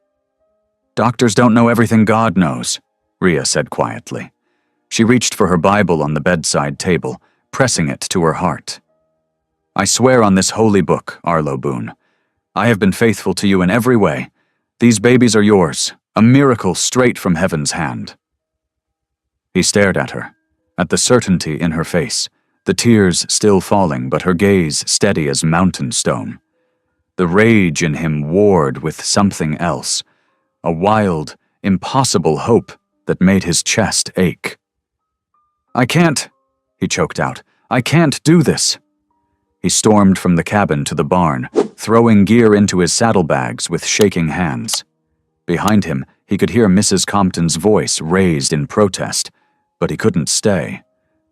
"Doctors don't know everything God knows," Rhea said quietly. She reached for her Bible on the bedside table, pressing it to her heart. "I swear on this holy book, Arlo Boone. I have been faithful to you in every way. These babies are yours, a miracle straight from heaven's hand." He stared at her, at the certainty in her face, the tears still falling but her gaze steady as mountain stone. The rage in him warred with something else, a wild, impossible hope that made his chest ache. "I can't," he choked out. I can't do this." He stormed from the cabin to the barn, throwing gear into his saddlebags with shaking hands. Behind him, he could hear Mrs. Compton's voice raised in protest, but he couldn't stay.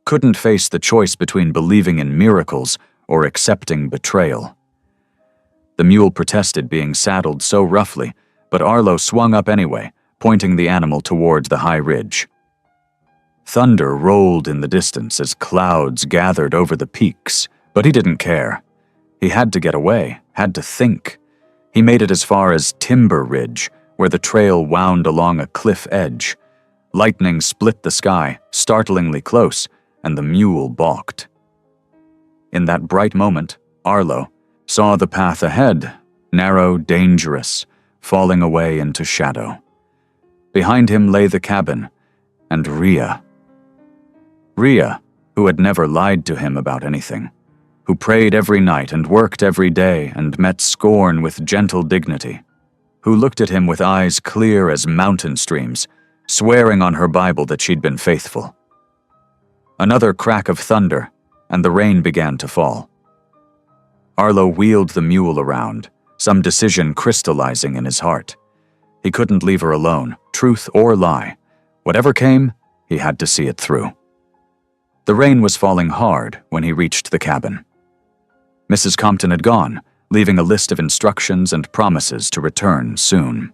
Couldn't face the choice between believing in miracles or accepting betrayal. The mule protested being saddled so roughly, but Arlo swung up anyway, pointing the animal toward the high ridge. Thunder rolled in the distance as clouds gathered over the peaks, but he didn't care. He had to get away, had to think. He made it as far as Timber Ridge, where the trail wound along a cliff edge. Lightning split the sky, startlingly close, and the mule balked. In that bright moment, Arlo saw the path ahead, narrow, dangerous, falling away into shadow. Behind him lay the cabin, and Rhea. Rhea, who had never lied to him about anything, who prayed every night and worked every day and met scorn with gentle dignity, who looked at him with eyes clear as mountain streams, swearing on her Bible that she'd been faithful. Another crack of thunder, and the rain began to fall. Arlo wheeled the mule around, some decision crystallizing in his heart. He couldn't leave her alone, truth or lie. Whatever came, he had to see it through. The rain was falling hard when he reached the cabin. Mrs. Compton had gone, leaving a list of instructions and promises to return soon.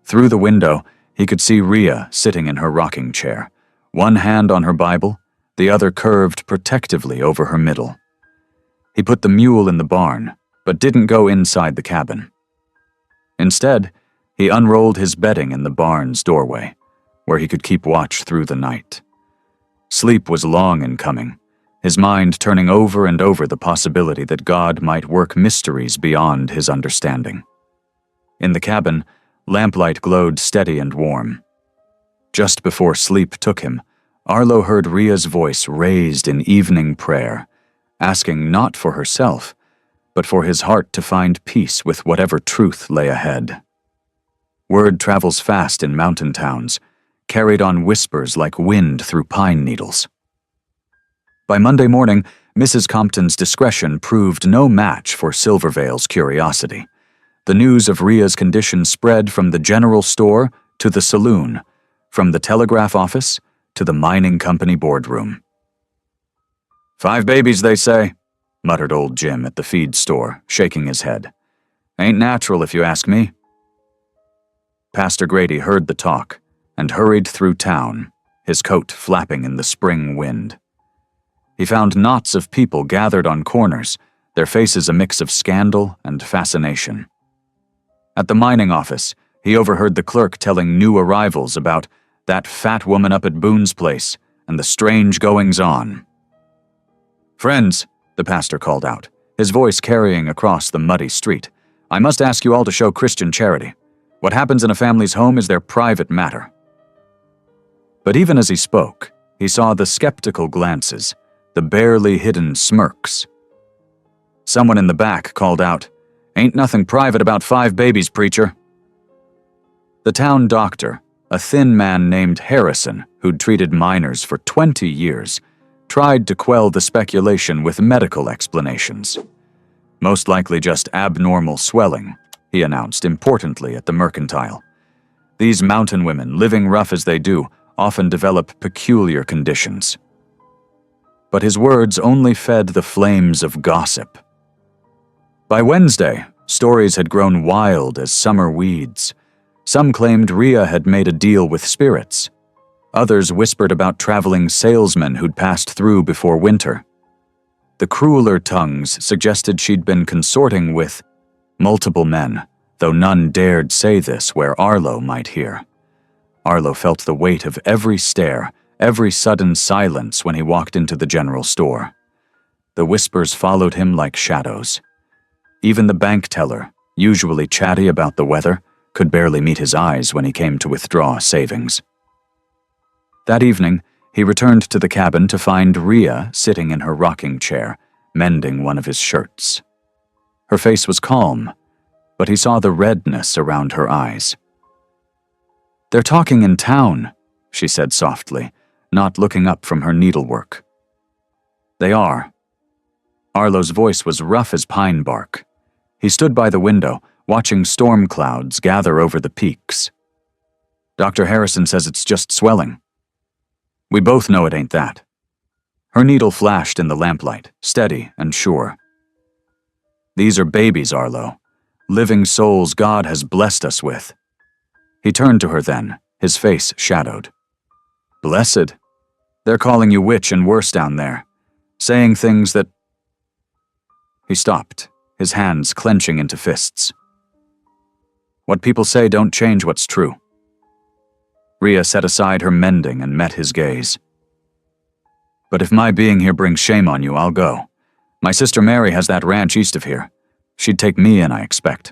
Through the window, he could see Rhea sitting in her rocking chair, one hand on her Bible, the other curved protectively over her middle. He put the mule in the barn, but didn't go inside the cabin. Instead, he unrolled his bedding in the barn's doorway, where he could keep watch through the night. Sleep was long in coming, his mind turning over and over the possibility that God might work mysteries beyond his understanding. In the cabin, lamplight glowed steady and warm. Just before sleep took him, Arlo heard Rhea's voice raised in evening prayer, asking not for herself, but for his heart to find peace with whatever truth lay ahead. Word travels fast in mountain towns, carried on whispers like wind through pine needles. By Monday morning, Mrs. Compton's discretion proved no match for Silvervale's curiosity. The news of Rhea's condition spread from the general store to the saloon, from the telegraph office to the mining company boardroom. "5 babies, they say," muttered old Jim at the feed store, shaking his head. "Ain't natural if you ask me." Pastor Grady heard the talk and hurried through town, his coat flapping in the spring wind. He found knots of people gathered on corners, their faces a mix of scandal and fascination. At the mining office, he overheard the clerk telling new arrivals about that fat woman up at Boone's place and the strange goings-on. "Friends," the pastor called out, his voice carrying across the muddy street, "I must ask you all to show Christian charity. What happens in a family's home is their private matter." But even as he spoke, he saw the skeptical glances, the barely hidden smirks. Someone in the back called out, "Ain't nothing private about 5 babies, preacher." The town doctor, a thin man named Harrison who'd treated miners for 20 years, tried to quell the speculation with medical explanations. "Most likely just abnormal swelling," he announced importantly at the Mercantile. "These mountain women, living rough as they do, often develop peculiar conditions." But his words only fed the flames of gossip. By Wednesday, stories had grown wild as summer weeds. Some claimed Rhea had made a deal with spirits. Others whispered about traveling salesmen who'd passed through before winter. The crueler tongues suggested she'd been consorting with multiple men, though none dared say this where Arlo might hear. Arlo felt the weight of every stare, every sudden silence when he walked into the general store. The whispers followed him like shadows. Even the bank teller, usually chatty about the weather, could barely meet his eyes when he came to withdraw savings. That evening, he returned to the cabin to find Rhea sitting in her rocking chair, mending one of his shirts. Her face was calm, but he saw the redness around her eyes. "They're talking in town," she said softly, not looking up from her needlework. They are. Arlo's voice was rough as pine bark. He stood by the window, watching storm clouds gather over the peaks. Dr. Harrison says it's just swelling. We both know it ain't that. Her needle flashed in the lamplight, steady and sure. These are babies, Arlo. Living souls God has blessed us with. He turned to her then, his face shadowed. Blessed. They're calling you witch and worse down there, saying things that... He stopped, his hands clenching into fists. What people say don't change what's true. Rhea set aside her mending and met his gaze. But if my being here brings shame on you, I'll go. My sister Mary has that ranch east of here. She'd take me in, I expect.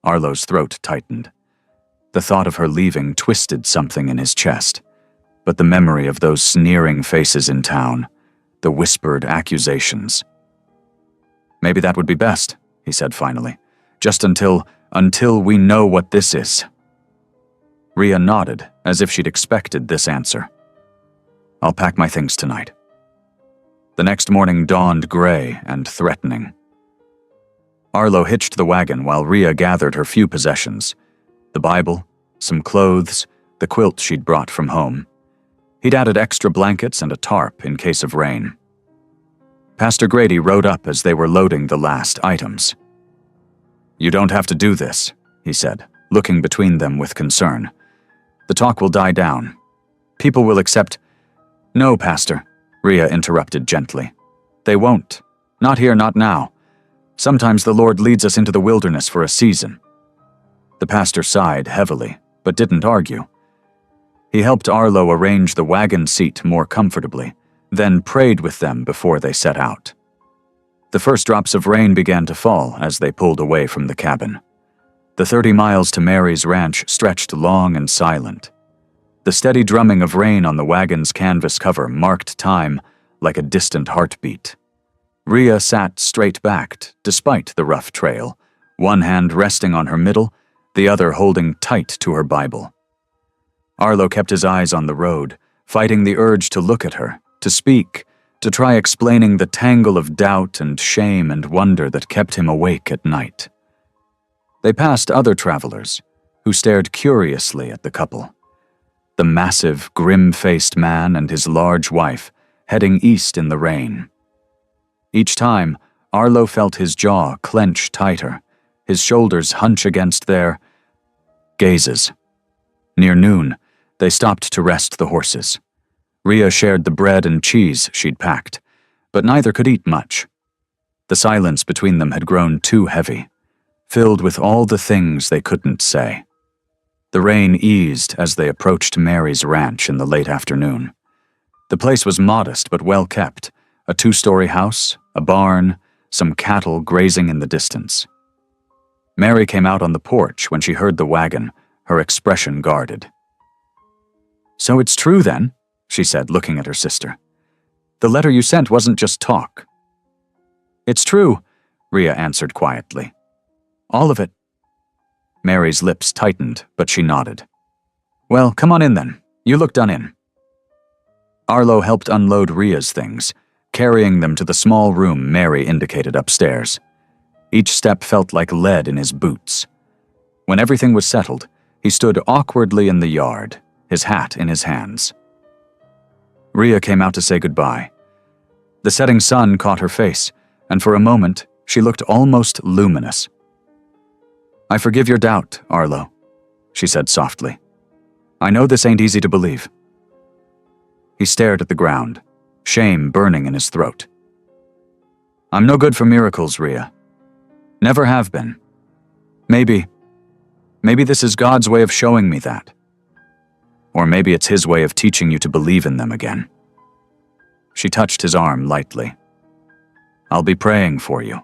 Arlo's throat tightened. The thought of her leaving twisted something in his chest, but the memory of those sneering faces in town, the whispered accusations. Maybe that would be best, he said finally, just until we know what this is. Rhea nodded, as if she'd expected this answer. I'll pack my things tonight. The next morning dawned gray and threatening. Arlo hitched the wagon while Rhea gathered her few possessions. The Bible, some clothes, the quilt she'd brought from home. He'd added extra blankets and a tarp in case of rain. Pastor Grady rode up as they were loading the last items. You don't have to do this, he said, looking between them with concern. The talk will die down. People will accept... No, Pastor, Rhea interrupted gently. They won't. Not here, not now. Sometimes the Lord leads us into the wilderness for a season. The pastor sighed heavily, but didn't argue. He helped Arlo arrange the wagon seat more comfortably, then prayed with them before they set out. The first drops of rain began to fall as they pulled away from the cabin. The 30 miles to Mary's ranch stretched long and silent. The steady drumming of rain on the wagon's canvas cover marked time like a distant heartbeat. Rhea sat straight-backed, despite the rough trail, one hand resting on her middle, the other holding tight to her Bible. Arlo kept his eyes on the road, fighting the urge to look at her, to speak, to try explaining the tangle of doubt and shame and wonder that kept him awake at night. They passed other travelers, who stared curiously at the couple. The massive, grim-faced man and his large wife, heading east in the rain. Each time, Arlo felt his jaw clench tighter, his shoulders hunch against their gazes. Near noon, they stopped to rest the horses. Rhea shared the bread and cheese she'd packed, but neither could eat much. The silence between them had grown too heavy, filled with all the things they couldn't say. The rain eased as they approached Mary's ranch in the late afternoon. The place was modest but well kept, a 2-story house, a barn, some cattle grazing in the distance. Mary came out on the porch when she heard the wagon, her expression guarded. So it's true then, she said, looking at her sister. The letter you sent wasn't just talk. It's true, Rhea answered quietly. All of it. Mary's lips tightened, but she nodded. Well, come on in then. You look done in. Arlo helped unload Rhea's things, carrying them to the small room Mary indicated upstairs. Each step felt like lead in his boots. When everything was settled, he stood awkwardly in the yard, his hat in his hands. Rhea came out to say goodbye. The setting sun caught her face, and for a moment, she looked almost luminous. I forgive your doubt, Arlo, she said softly. I know this ain't easy to believe. He stared at the ground, shame burning in his throat. I'm no good for miracles, Rhea. Never have been. Maybe this is God's way of showing me that. Or maybe it's his way of teaching you to believe in them again. She touched his arm lightly. I'll be praying for you.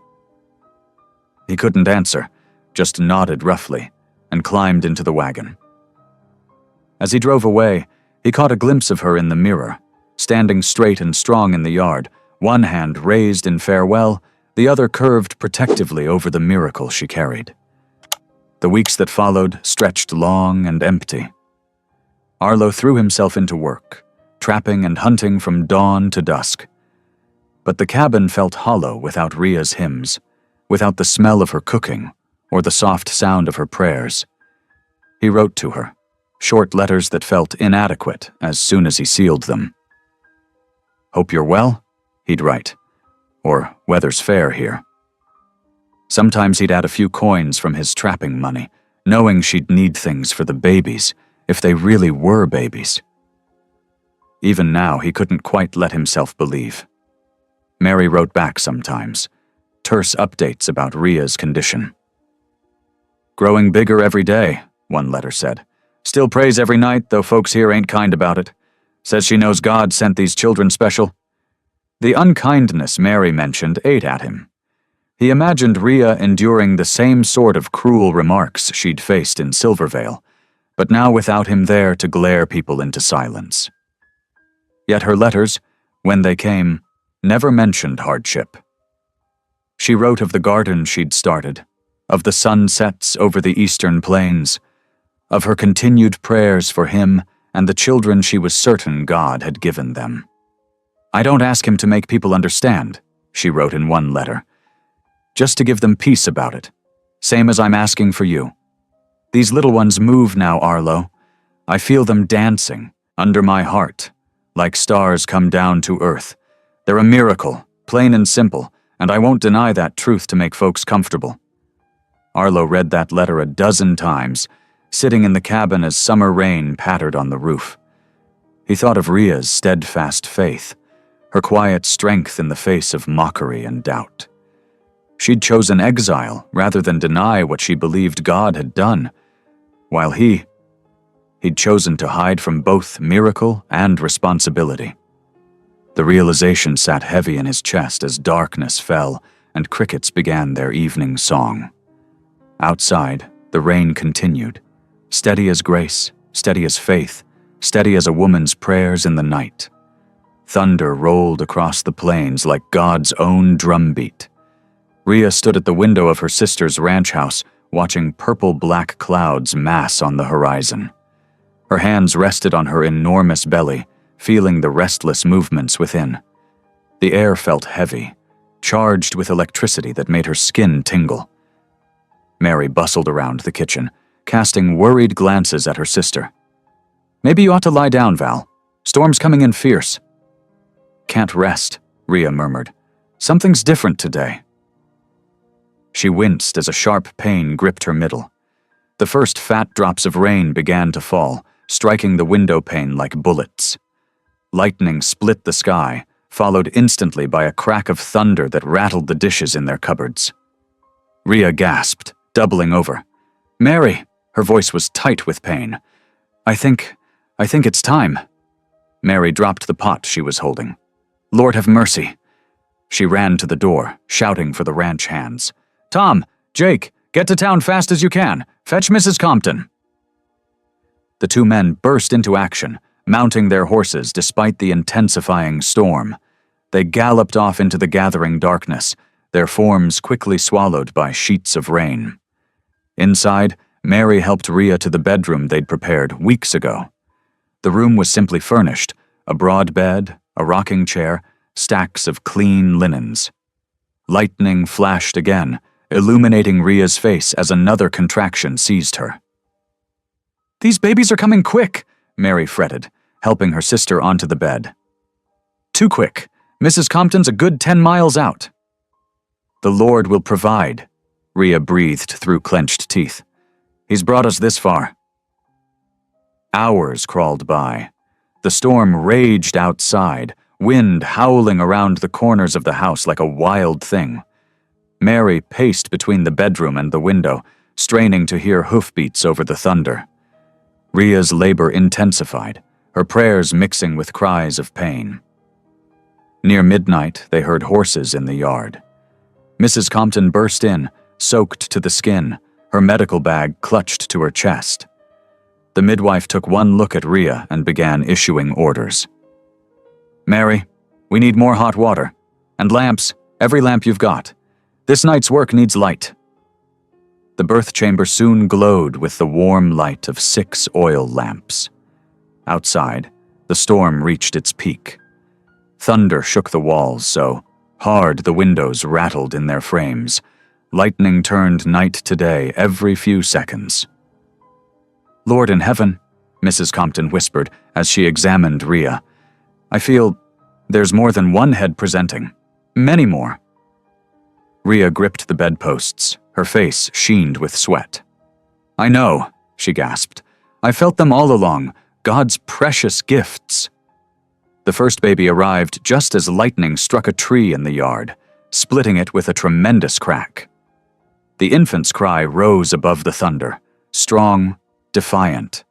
He couldn't answer, just nodded roughly, and climbed into the wagon. As he drove away, he caught a glimpse of her in the mirror, standing straight and strong in the yard, one hand raised in farewell, the other curved protectively over the miracle she carried. The weeks that followed stretched long and empty. Arlo threw himself into work, trapping and hunting from dawn to dusk, But the cabin felt hollow without Ria's hymns, without the smell of her cooking, or the soft sound of her prayers. He wrote to her, short letters that felt inadequate as soon as he sealed them. "Hope you're well," he'd write, or "Weather's fair here." Sometimes he'd add a few coins from his trapping money, knowing she'd need things for the babies, if they really were babies. Even now, he couldn't quite let himself believe. Mary wrote back sometimes, terse updates about Ria's condition. "Growing bigger every day," one letter said. "Still prays every night, though folks here ain't kind about it. Says she knows God sent these children special." The unkindness Mary mentioned ate at him. He imagined Ria enduring the same sort of cruel remarks she'd faced in Silvervale, but now without him there to glare people into silence. Yet her letters, when they came, never mentioned hardship. She wrote of the garden she'd started, of the sunsets over the eastern plains, of her continued prayers for him and the children she was certain God had given them. "I don't ask him to make people understand," she wrote in one letter, "just to give them peace about it, same as I'm asking for you. These little ones move now, Arlo. I feel them dancing, under my heart, like stars come down to earth. They're a miracle, plain and simple, and I won't deny that truth to make folks comfortable." Arlo read that letter a dozen times, sitting in the cabin as summer rain pattered on the roof. He thought of Ria's steadfast faith, her quiet strength in the face of mockery and doubt. She'd chosen exile rather than deny what she believed God had done, while he'd chosen to hide from both miracle and responsibility. The realization sat heavy in his chest as darkness fell and crickets began their evening song. Outside, the rain continued, steady as grace, steady as faith, steady as a woman's prayers in the night. Thunder rolled across the plains like God's own drumbeat. Ria stood at the window of her sister's ranch house, watching purple-black clouds mass on the horizon. Her hands rested on her enormous belly, feeling the restless movements within. The air felt heavy, charged with electricity that made her skin tingle. Mary bustled around the kitchen, casting worried glances at her sister. "Maybe you ought to lie down, Val. Storm's coming in fierce." "Can't rest," Ria murmured. "Something's different today." She winced as a sharp pain gripped her middle. The first fat drops of rain began to fall, striking the window pane like bullets. Lightning split the sky, followed instantly by a crack of thunder that rattled the dishes in their cupboards. Ria gasped, doubling over. "Mary!" Her voice was tight with pain. I think it's time." Mary dropped the pot she was holding. "Lord have mercy." She ran to the door, shouting for the ranch hands. "Tom, Jake, get to town fast as you can. Fetch Mrs. Compton." The two men burst into action, mounting their horses despite the intensifying storm. They galloped off into the gathering darkness, their forms quickly swallowed by sheets of rain. Inside, Mary helped Ria to the bedroom they'd prepared weeks ago. The room was simply furnished, a broad bed, a rocking chair, stacks of clean linens. Lightning flashed again, illuminating Ria's face as another contraction seized her. "These babies are coming quick," Mary fretted, helping her sister onto the bed. "Too quick. Mrs. Compton's a good 10 miles out." "The Lord will provide," Ria breathed through clenched teeth. "He's brought us this far." Hours crawled by. The storm raged outside, wind howling around the corners of the house like a wild thing. Mary paced between the bedroom and the window, straining to hear hoofbeats over the thunder. Ria's labor intensified, her prayers mixing with cries of pain. Near midnight, they heard horses in the yard. Mrs. Compton burst in, soaked to the skin, her medical bag clutched to her chest. The midwife took one look at Ria and began issuing orders. "Mary, we need more hot water. And lamps, every lamp you've got. This night's work needs light." The birth chamber soon glowed with the warm light of 6 oil lamps. Outside, the storm reached its peak. Thunder shook the walls so, Hard the windows rattled in their frames. Lightning turned night to day every few seconds. "Lord in heaven," Mrs. Compton whispered as she examined Rhea, "I feel there's more than one head presenting. Many more." Rhea gripped the bedposts, her face sheened with sweat. "I know," she gasped. "I felt them all along, God's precious gifts." The first baby arrived just as lightning struck a tree in the yard, splitting it with a tremendous crack. The infant's cry rose above the thunder, strong, defiant,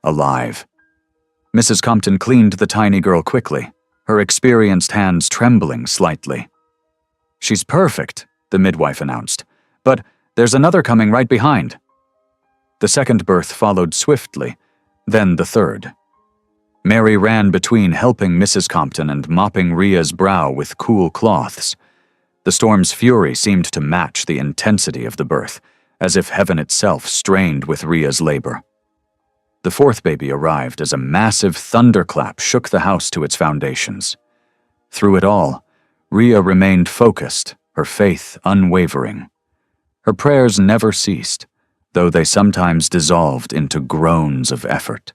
alive. Mrs. Compton cleaned the tiny girl quickly, her experienced hands trembling slightly. "She's perfect," the midwife announced, "but there's another coming right behind." The second birth followed swiftly, then the third. Mary ran between helping Mrs. Compton and mopping Rhea's brow with cool cloths. The storm's fury seemed to match the intensity of the birth, as if heaven itself strained with Rhea's labor. The fourth baby arrived as a massive thunderclap shook the house to its foundations. Through it all, Rhea remained focused, her faith unwavering. Her prayers never ceased, though they sometimes dissolved into groans of effort.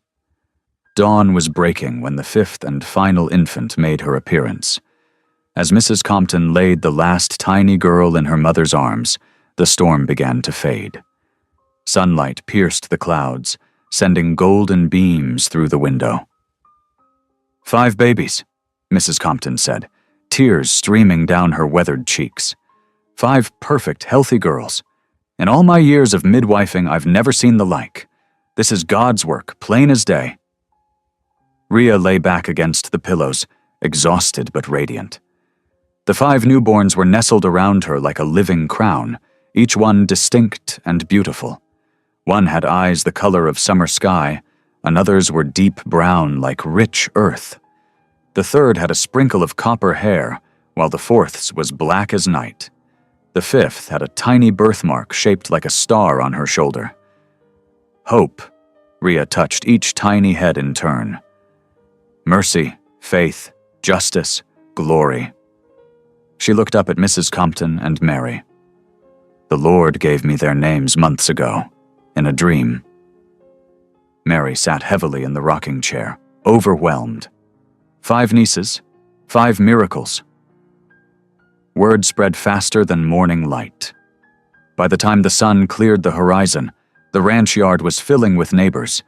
Dawn was breaking when the fifth and final infant made her appearance. As Mrs. Compton laid the last tiny girl in her mother's arms, the storm began to fade. Sunlight pierced the clouds, sending golden beams through the window. "5 babies," Mrs. Compton said, tears streaming down her weathered cheeks. 5 perfect, healthy girls. In all my years of midwifing, I've never seen the like. This is God's work, plain as day. Rhea lay back against the pillows, exhausted but radiant. The 5 newborns were nestled around her like a living crown, each one distinct and beautiful. One had eyes the color of summer sky, another's were deep brown like rich earth. The third had a sprinkle of copper hair, while the fourth's was black as night. The fifth had a tiny birthmark shaped like a star on her shoulder. Hope, Rhea touched each tiny head in turn. Mercy, faith, justice, glory. She looked up at Mrs. Compton and Mary. The Lord gave me their names months ago, in a dream. Mary sat heavily in the rocking chair, overwhelmed. 5 nieces, 5 miracles. Word spread faster than morning light. By the time the sun cleared the horizon, the ranch yard was filling with neighbors.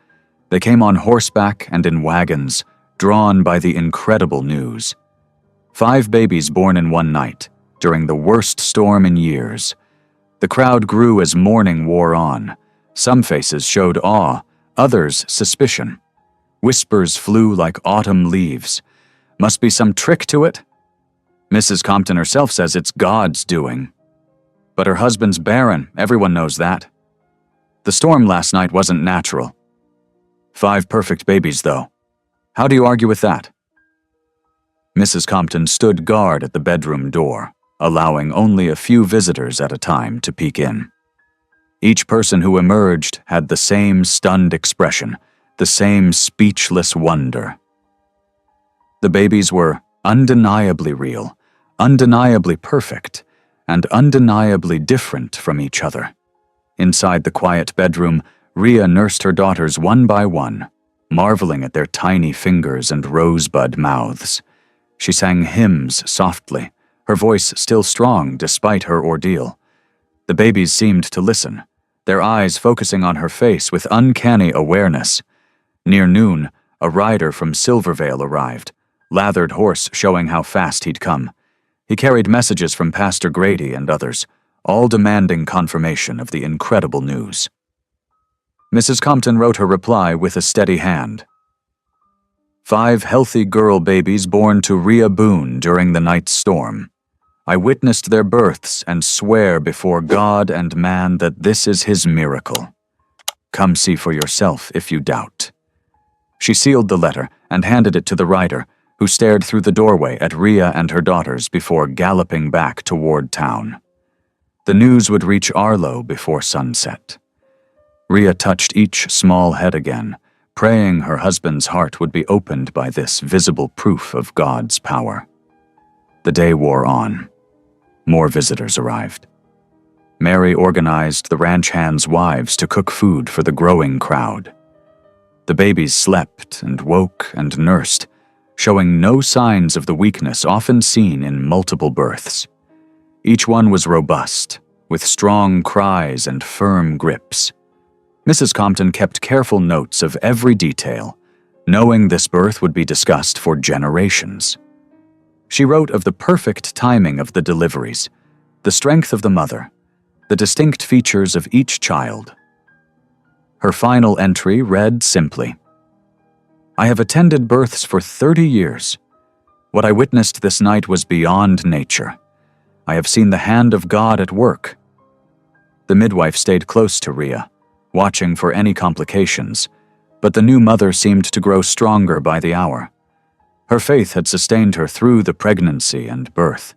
They came on horseback and in wagons, drawn by the incredible news. 5 babies born in one night, during the worst storm in years. The crowd grew as morning wore on. Some faces showed awe, others suspicion. Whispers flew like autumn leaves. Must be some trick to it? Mrs. Compton herself says it's God's doing. But her husband's barren, everyone knows that. The storm last night wasn't natural. 5 perfect babies, though. How do you argue with that? Mrs. Compton stood guard at the bedroom door, allowing only a few visitors at a time to peek in. Each person who emerged had the same stunned expression, the same speechless wonder. The babies were undeniably real, undeniably perfect, and undeniably different from each other. Inside the quiet bedroom, Rhea nursed her daughters one by one, marveling at their tiny fingers and rosebud mouths. She sang hymns softly, her voice still strong despite her ordeal. The babies seemed to listen, their eyes focusing on her face with uncanny awareness. Near noon, a rider from Silvervale arrived, lathered horse showing how fast he'd come. He carried messages from Pastor Grady and others, all demanding confirmation of the incredible news. Mrs. Compton wrote her reply with a steady hand. 5 healthy girl babies born to Rhea Boone during the night's storm. I witnessed their births and swear before God and man that this is his miracle. Come see for yourself if you doubt. She sealed the letter and handed it to the rider, who stared through the doorway at Rhea and her daughters before galloping back toward town. The news would reach Arlo before sunset. Rhea touched each small head again, praying her husband's heart would be opened by this visible proof of God's power. The day wore on. more visitors arrived. Mary organized the ranch hands' wives to cook food for the growing crowd. The babies slept and woke and nursed, showing no signs of the weakness often seen in multiple births. Each one was robust, with strong cries and firm grips. Mrs. Compton kept careful notes of every detail, knowing this birth would be discussed for generations. She wrote of the perfect timing of the deliveries, the strength of the mother, the distinct features of each child. Her final entry read simply, "I have attended births for 30 years. What I witnessed this night was beyond nature. I have seen the hand of God at work." The midwife stayed close to Rhea, watching for any complications, but the new mother seemed to grow stronger by the hour. Her faith had sustained her through the pregnancy and birth.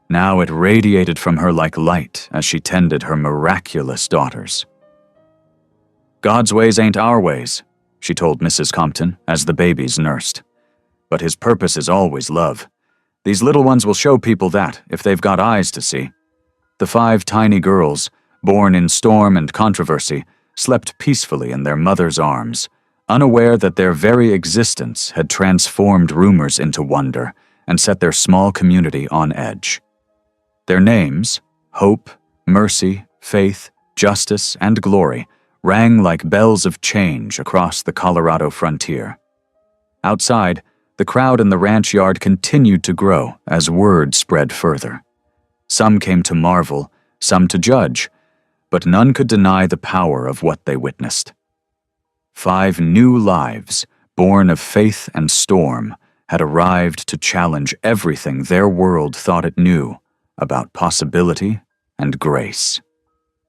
Now it radiated from her like light as she tended her miraculous daughters. "God's ways ain't our ways," she told Mrs. Compton as the babies nursed. "But his purpose is always love. These little ones will show people that, if they've got eyes to see." The 5 tiny girls, born in storm and controversy, slept peacefully in their mother's arms, unaware that their very existence had transformed rumors into wonder and set their small community on edge. Their names, Hope, Mercy, Faith, Justice, and Glory, rang like bells of change across the Colorado frontier. Outside, the crowd in the ranch yard continued to grow as word spread further. Some came to marvel, some to judge, but none could deny the power of what they witnessed. 5 new lives, born of faith and storm, had arrived to challenge everything their world thought it knew about possibility and grace.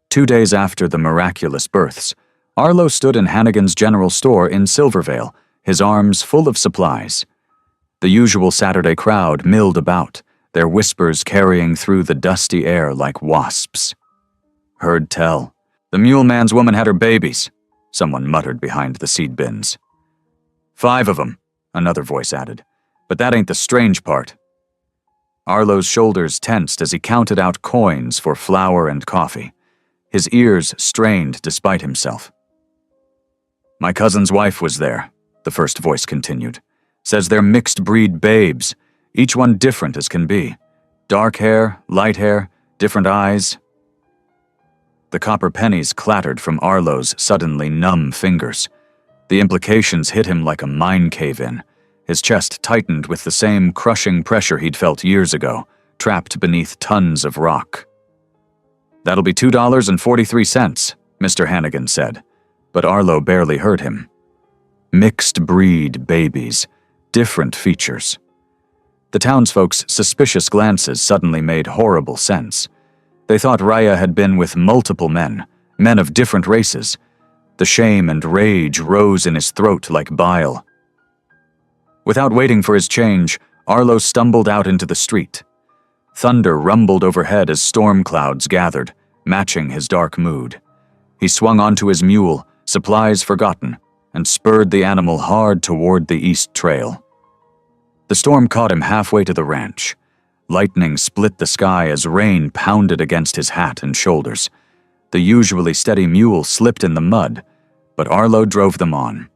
2 days after the miraculous births, Arlo stood in Hannigan's general store in Silvervale, his arms full of supplies. The usual Saturday crowd milled about, their whispers carrying through the dusty air like wasps. "Heard tell. The mule man's woman had her babies," someone muttered behind the seed bins. "5 of 'em," another voice added. "But that ain't the strange part." Arlo's shoulders tensed as he counted out coins for flour and coffee. His ears strained despite himself. "My cousin's wife was there," the first voice continued. "Says they're mixed-breed babes, each one different as can be. Dark hair, light hair, different eyes." The copper pennies clattered from Arlo's suddenly numb fingers. The implications hit him like a mine cave-in. His chest tightened with the same crushing pressure he'd felt years ago, trapped beneath tons of rock. "That'll be $2.43, Mr. Hannigan said, but Arlo barely heard him. Mixed-breed babies, different features. The townsfolk's suspicious glances suddenly made horrible sense. They thought Rhea had been with multiple men of different races. The shame and rage rose in his throat like bile. Without waiting for his change, Arlo stumbled out into the street. Thunder rumbled overhead as storm clouds gathered, matching his dark mood. He swung onto his mule, supplies forgotten, and spurred the animal hard toward the east trail. The storm caught him halfway to the ranch. Lightning split the sky as rain pounded against his hat and shoulders. The usually steady mule slipped in the mud, but Arlo drove them on.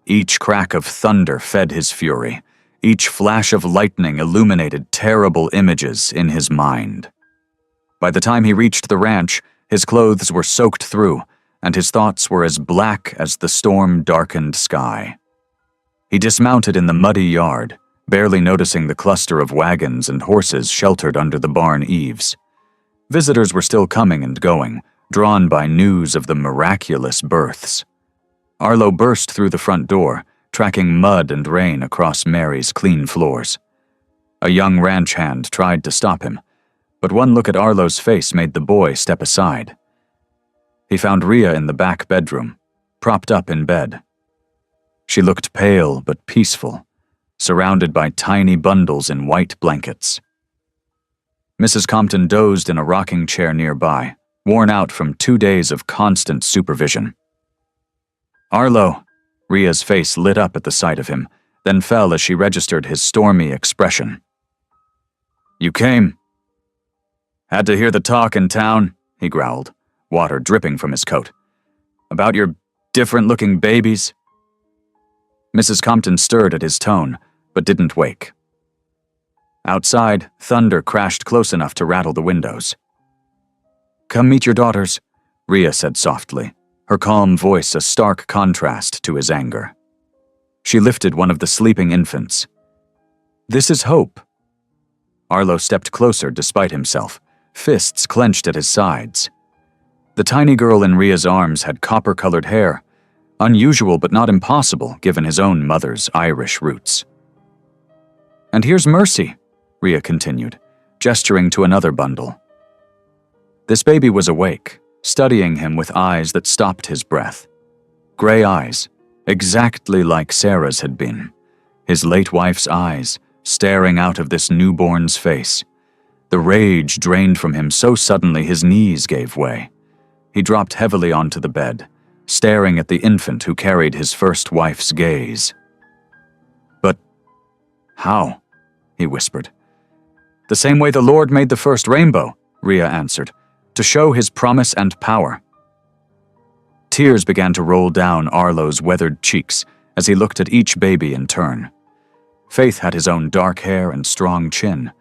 Each crack of thunder fed his fury. Each flash of lightning illuminated terrible images in his mind. By the time he reached the ranch, his clothes were soaked through, and his thoughts were as black as the storm-darkened sky. He dismounted in the muddy yard, barely noticing the cluster of wagons and horses sheltered under the barn eaves. Visitors were still coming and going, drawn by news of the miraculous births. Arlo burst through the front door, tracking mud and rain across Mary's clean floors. A young ranch hand tried to stop him, but one look at Arlo's face made the boy step aside. He found Rhea in the back bedroom, propped up in bed. She looked pale but peaceful, surrounded by tiny bundles in white blankets. Mrs. Compton dozed in a rocking chair nearby, worn out from 2 days of constant supervision. "Arlo," Rhea's face lit up at the sight of him, then fell as she registered his stormy expression. "You came." Had to hear the talk in town, he growled, water dripping from his coat. About your different-looking babies? Mrs. Compton stirred at his tone, but didn't wake. Outside, thunder crashed close enough to rattle the windows. Come meet your daughters, Rhea said softly, her calm voice a stark contrast to his anger. She lifted one of the sleeping infants. This is Hope. Arlo stepped closer despite himself, fists clenched at his sides. The tiny girl in Rhea's arms had copper-colored hair, unusual but not impossible given his own mother's Irish roots. And here's Mercy, Rhea continued, gesturing to another bundle. This baby was awake, studying him with eyes that stopped his breath. Gray eyes, exactly like Sarah's had been. His late wife's eyes, staring out of this newborn's face. The rage drained from him so suddenly his knees gave way. He dropped heavily onto the bed, staring at the infant who carried his first wife's gaze. But how? He whispered. The same way the Lord made the first rainbow, Rhea answered, to show his promise and power. Tears began to roll down Arlo's weathered cheeks as he looked at each baby in turn. Faith had his own dark hair and strong chin.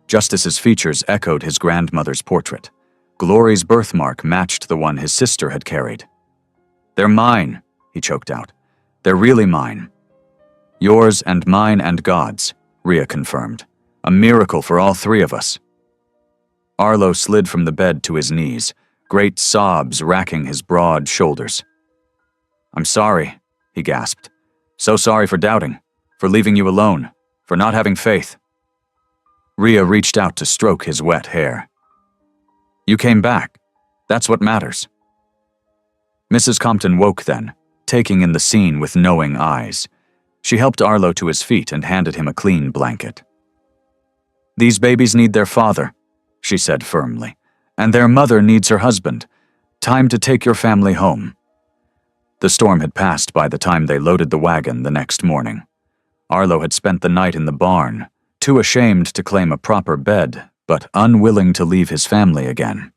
Justice's features echoed his grandmother's portrait. Glory's birthmark matched the one his sister had carried. They're mine, he choked out. They're really mine. Yours and mine and God's, Rhea confirmed. A miracle for all three of us. Arlo slid from the bed to his knees, great sobs racking his broad shoulders. I'm sorry, he gasped. So sorry for doubting, for leaving you alone, for not having faith. Rhea reached out to stroke his wet hair. You came back. That's what matters. Mrs. Compton woke then, taking in the scene with knowing eyes. She helped Arlo to his feet and handed him a clean blanket. These babies need their father, she said firmly, and their mother needs her husband. Time to take your family home. The storm had passed by the time they loaded the wagon the next morning. Arlo had spent the night in the barn, too ashamed to claim a proper bed, but unwilling to leave his family again.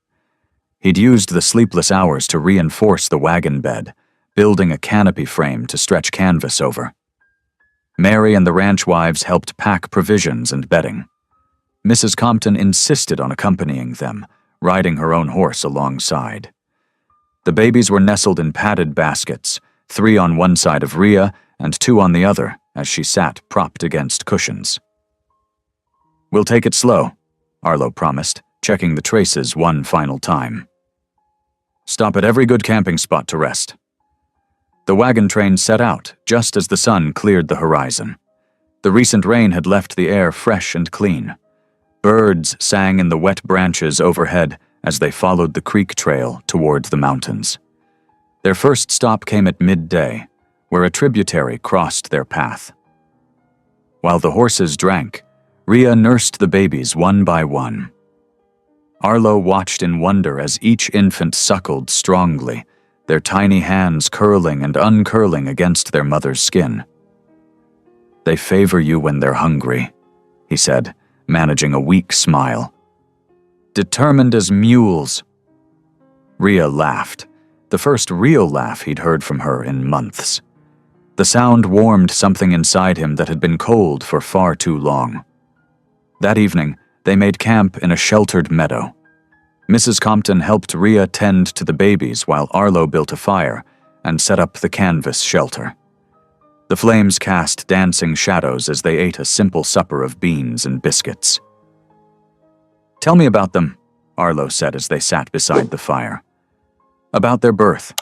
He'd used the sleepless hours to reinforce the wagon bed, building a canopy frame to stretch canvas over. Mary and the ranch wives helped pack provisions and bedding. Mrs. Compton insisted on accompanying them, riding her own horse alongside. The babies were nestled in padded baskets, 3 on one side of Rhea and 2 on the other, as she sat propped against cushions. We'll take it slow, Arlo promised, checking the traces one final time. Stop at every good camping spot to rest. The wagon train set out just as the sun cleared the horizon. The recent rain had left the air fresh and clean. Birds sang in the wet branches overhead as they followed the creek trail toward the mountains. Their first stop came at midday, where a tributary crossed their path. While the horses drank, Rhea nursed the babies one by one. Arlo watched in wonder as each infant suckled strongly, their tiny hands curling and uncurling against their mother's skin. They favor you when they're hungry, he said, managing a weak smile. Determined as mules. Rhea laughed, the first real laugh he'd heard from her in months. The sound warmed something inside him that had been cold for far too long. That evening, they made camp in a sheltered meadow. Mrs. Compton helped Rhea tend to the babies while Arlo built a fire and set up the canvas shelter. The flames cast dancing shadows as they ate a simple supper of beans and biscuits. Tell me about them, Arlo said as they sat beside the fire. About their birth.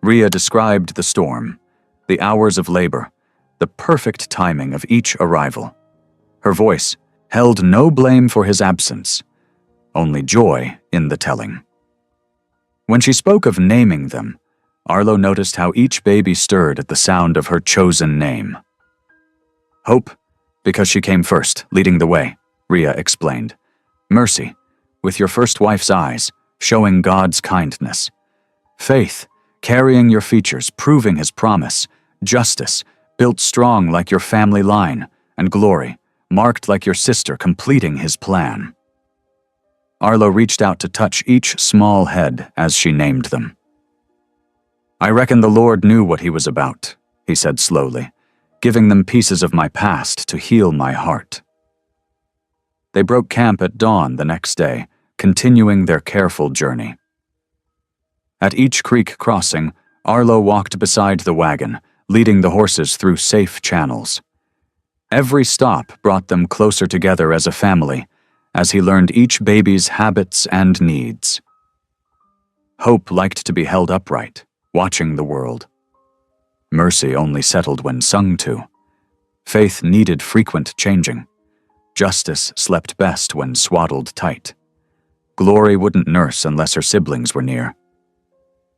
Rhea described the storm, the hours of labor, the perfect timing of each arrival. Her voice held no blame for his absence, only joy in the telling. When she spoke of naming them, Arlo noticed how each baby stirred at the sound of her chosen name. Hope, because she came first, leading the way, Rhea explained. Mercy, with your first wife's eyes, showing God's kindness. Faith, carrying your features, proving his promise. Justice, built strong like your family line. And glory, marked like your sister, completing his plan. Arlo reached out to touch each small head as she named them. "I reckon the Lord knew what he was about," he said slowly, "giving them pieces of my past to heal my heart." They broke camp at dawn the next day, continuing their careful journey. At each creek crossing, Arlo walked beside the wagon, leading the horses through safe channels. Every stop brought them closer together as a family, as he learned each baby's habits and needs. Hope liked to be held upright, watching the world. Mercy only settled when sung to. Faith needed frequent changing. Justice slept best when swaddled tight. Glory wouldn't nurse unless her siblings were near.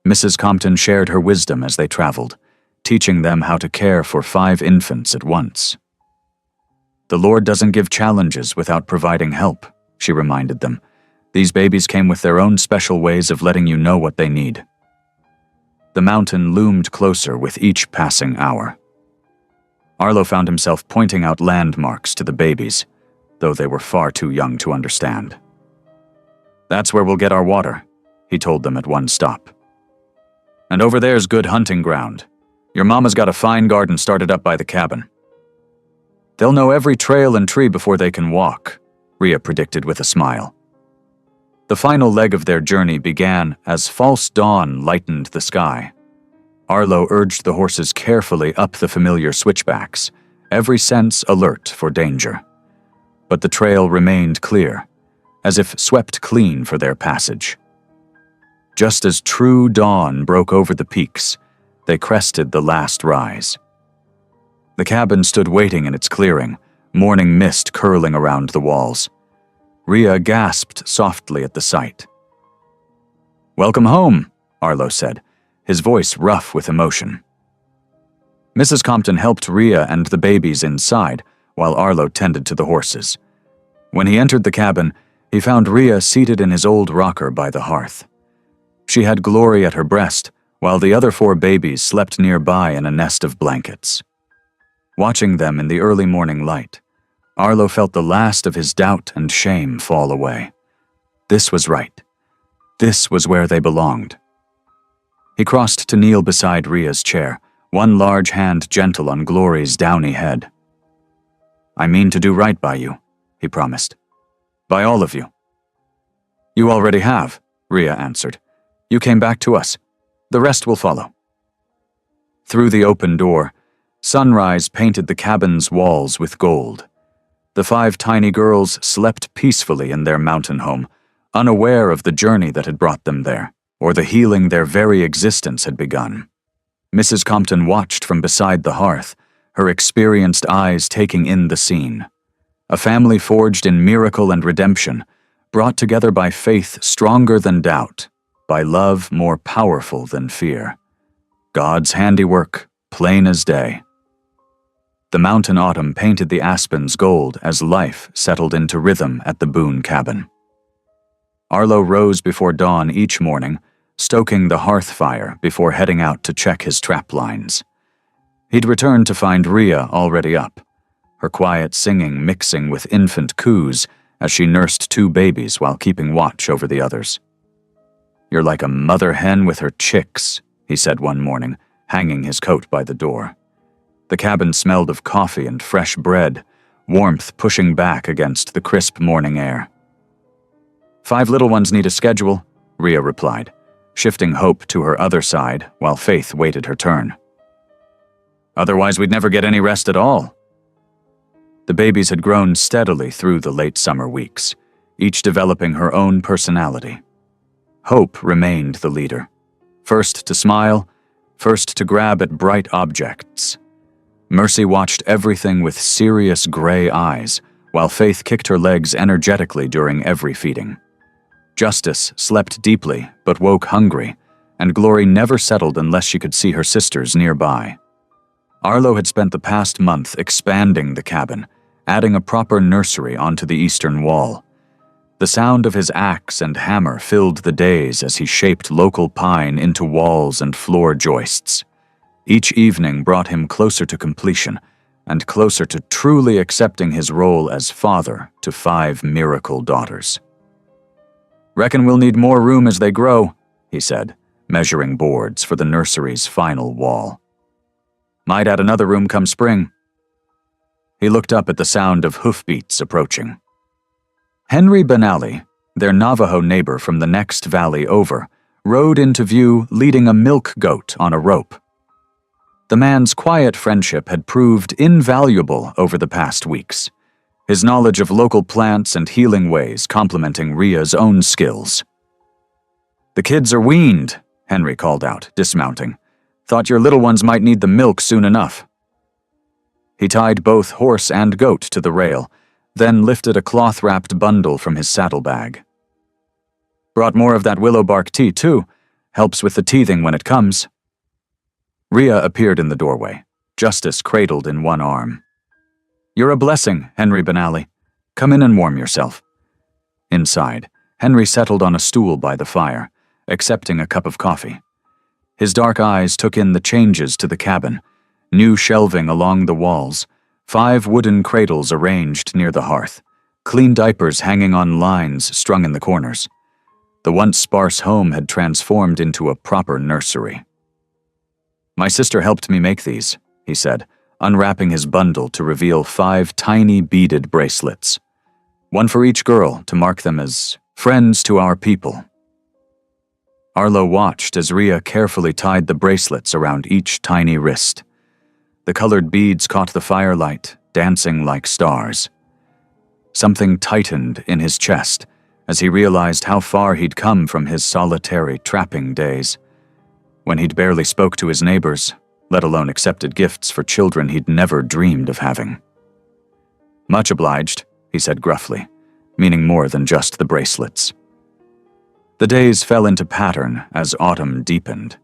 Mrs. Compton shared her wisdom as they traveled, teaching them how to care for 5 infants at once. "The Lord doesn't give challenges without providing help," she reminded them. "These babies came with their own special ways of letting you know what they need." The mountain loomed closer with each passing hour. Arlo found himself pointing out landmarks to the babies, though they were far too young to understand. "That's where we'll get our water," he told them at one stop. "And over there's good hunting ground. Your mama's got a fine garden started up by the cabin." "They'll know every trail and tree before they can walk," Rhea predicted with a smile. The final leg of their journey began as false dawn lightened the sky. Arlo urged the horses carefully up the familiar switchbacks, every sense alert for danger. But the trail remained clear, as if swept clean for their passage. Just as true dawn broke over the peaks, they crested the last rise. The cabin stood waiting in its clearing, morning mist curling around the walls. Rhea gasped softly at the sight. "Welcome home," Arlo said, his voice rough with emotion. Mrs. Compton helped Rhea and the babies inside, while Arlo tended to the horses. When he entered the cabin, he found Rhea seated in his old rocker by the hearth. She had Glory at her breast, while the other 4 babies slept nearby in a nest of blankets. Watching them in the early morning light, Arlo felt the last of his doubt and shame fall away. This was right. This was where they belonged. He crossed to kneel beside Rhea's chair, one large hand gentle on Glory's downy head. "I mean to do right by you," he promised. "By all of you." "You already have," Rhea answered. "You came back to us. The rest will follow." Through the open door, sunrise painted the cabin's walls with gold. The 5 tiny girls slept peacefully in their mountain home, unaware of the journey that had brought them there, or the healing their very existence had begun. Mrs. Compton watched from beside the hearth, her experienced eyes taking in the scene. A family forged in miracle and redemption, brought together by faith stronger than doubt, by love more powerful than fear. God's handiwork, plain as day. The mountain autumn painted the aspens gold as life settled into rhythm at the Boone cabin. Arlo rose before dawn each morning, stoking the hearth fire before heading out to check his trap lines. He'd return to find Rhea already up, her quiet singing mixing with infant coos as she nursed 2 babies while keeping watch over the others. "You're like a mother hen with her chicks," he said one morning, hanging his coat by the door. The cabin smelled of coffee and fresh bread, warmth pushing back against the crisp morning air. "5 little ones need a schedule," Rhea replied, shifting hope to her other side while Faith waited her turn. "Otherwise we'd never get any rest at all." The babies had grown steadily through the late summer weeks, each developing her own personality. Hope remained the leader, first to smile, first to grab at bright objects. Mercy watched everything with serious gray eyes, while Faith kicked her legs energetically during every feeding. Justice slept deeply but woke hungry, and Glory never settled unless she could see her sisters nearby. Arlo had spent the past month expanding the cabin, adding a proper nursery onto the eastern wall. The sound of his axe and hammer filled the days as he shaped local pine into walls and floor joists. Each evening brought him closer to completion, and closer to truly accepting his role as father to 5 miracle daughters. "Reckon we'll need more room as they grow," he said, measuring boards for the nursery's final wall. "Might add another room come spring." He looked up at the sound of hoofbeats approaching. Henry Benally, their Navajo neighbor from the next valley over, rode into view leading a milk goat on a rope. The man's quiet friendship had proved invaluable over the past weeks, his knowledge of local plants and healing ways complementing Ria's own skills. "The kids are weaned," Henry called out, dismounting. "Thought your little ones might need the milk soon enough." He tied both horse and goat to the rail, then lifted a cloth-wrapped bundle from his saddlebag. "Brought more of that willow bark tea, too. Helps with the teething when it comes." Ria appeared in the doorway, Justice cradled in one arm. "You're a blessing, Henry Benally. Come in and warm yourself." Inside, Henry settled on a stool by the fire, accepting a cup of coffee. His dark eyes took in the changes to the cabin, new shelving along the walls, 5 wooden cradles arranged near the hearth, clean diapers hanging on lines strung in the corners. The once sparse home had transformed into a proper nursery. "My sister helped me make these," he said, unwrapping his bundle to reveal 5 tiny beaded bracelets. "One for each girl to mark them as friends to our people." Arlo watched as Ria carefully tied the bracelets around each tiny wrist. The colored beads caught the firelight, dancing like stars. Something tightened in his chest as he realized how far he'd come from his solitary trapping days, when he'd barely spoke to his neighbors, let alone accepted gifts for children he'd never dreamed of having. "Much obliged," he said gruffly, meaning more than just the bracelets. The days fell into pattern as autumn deepened.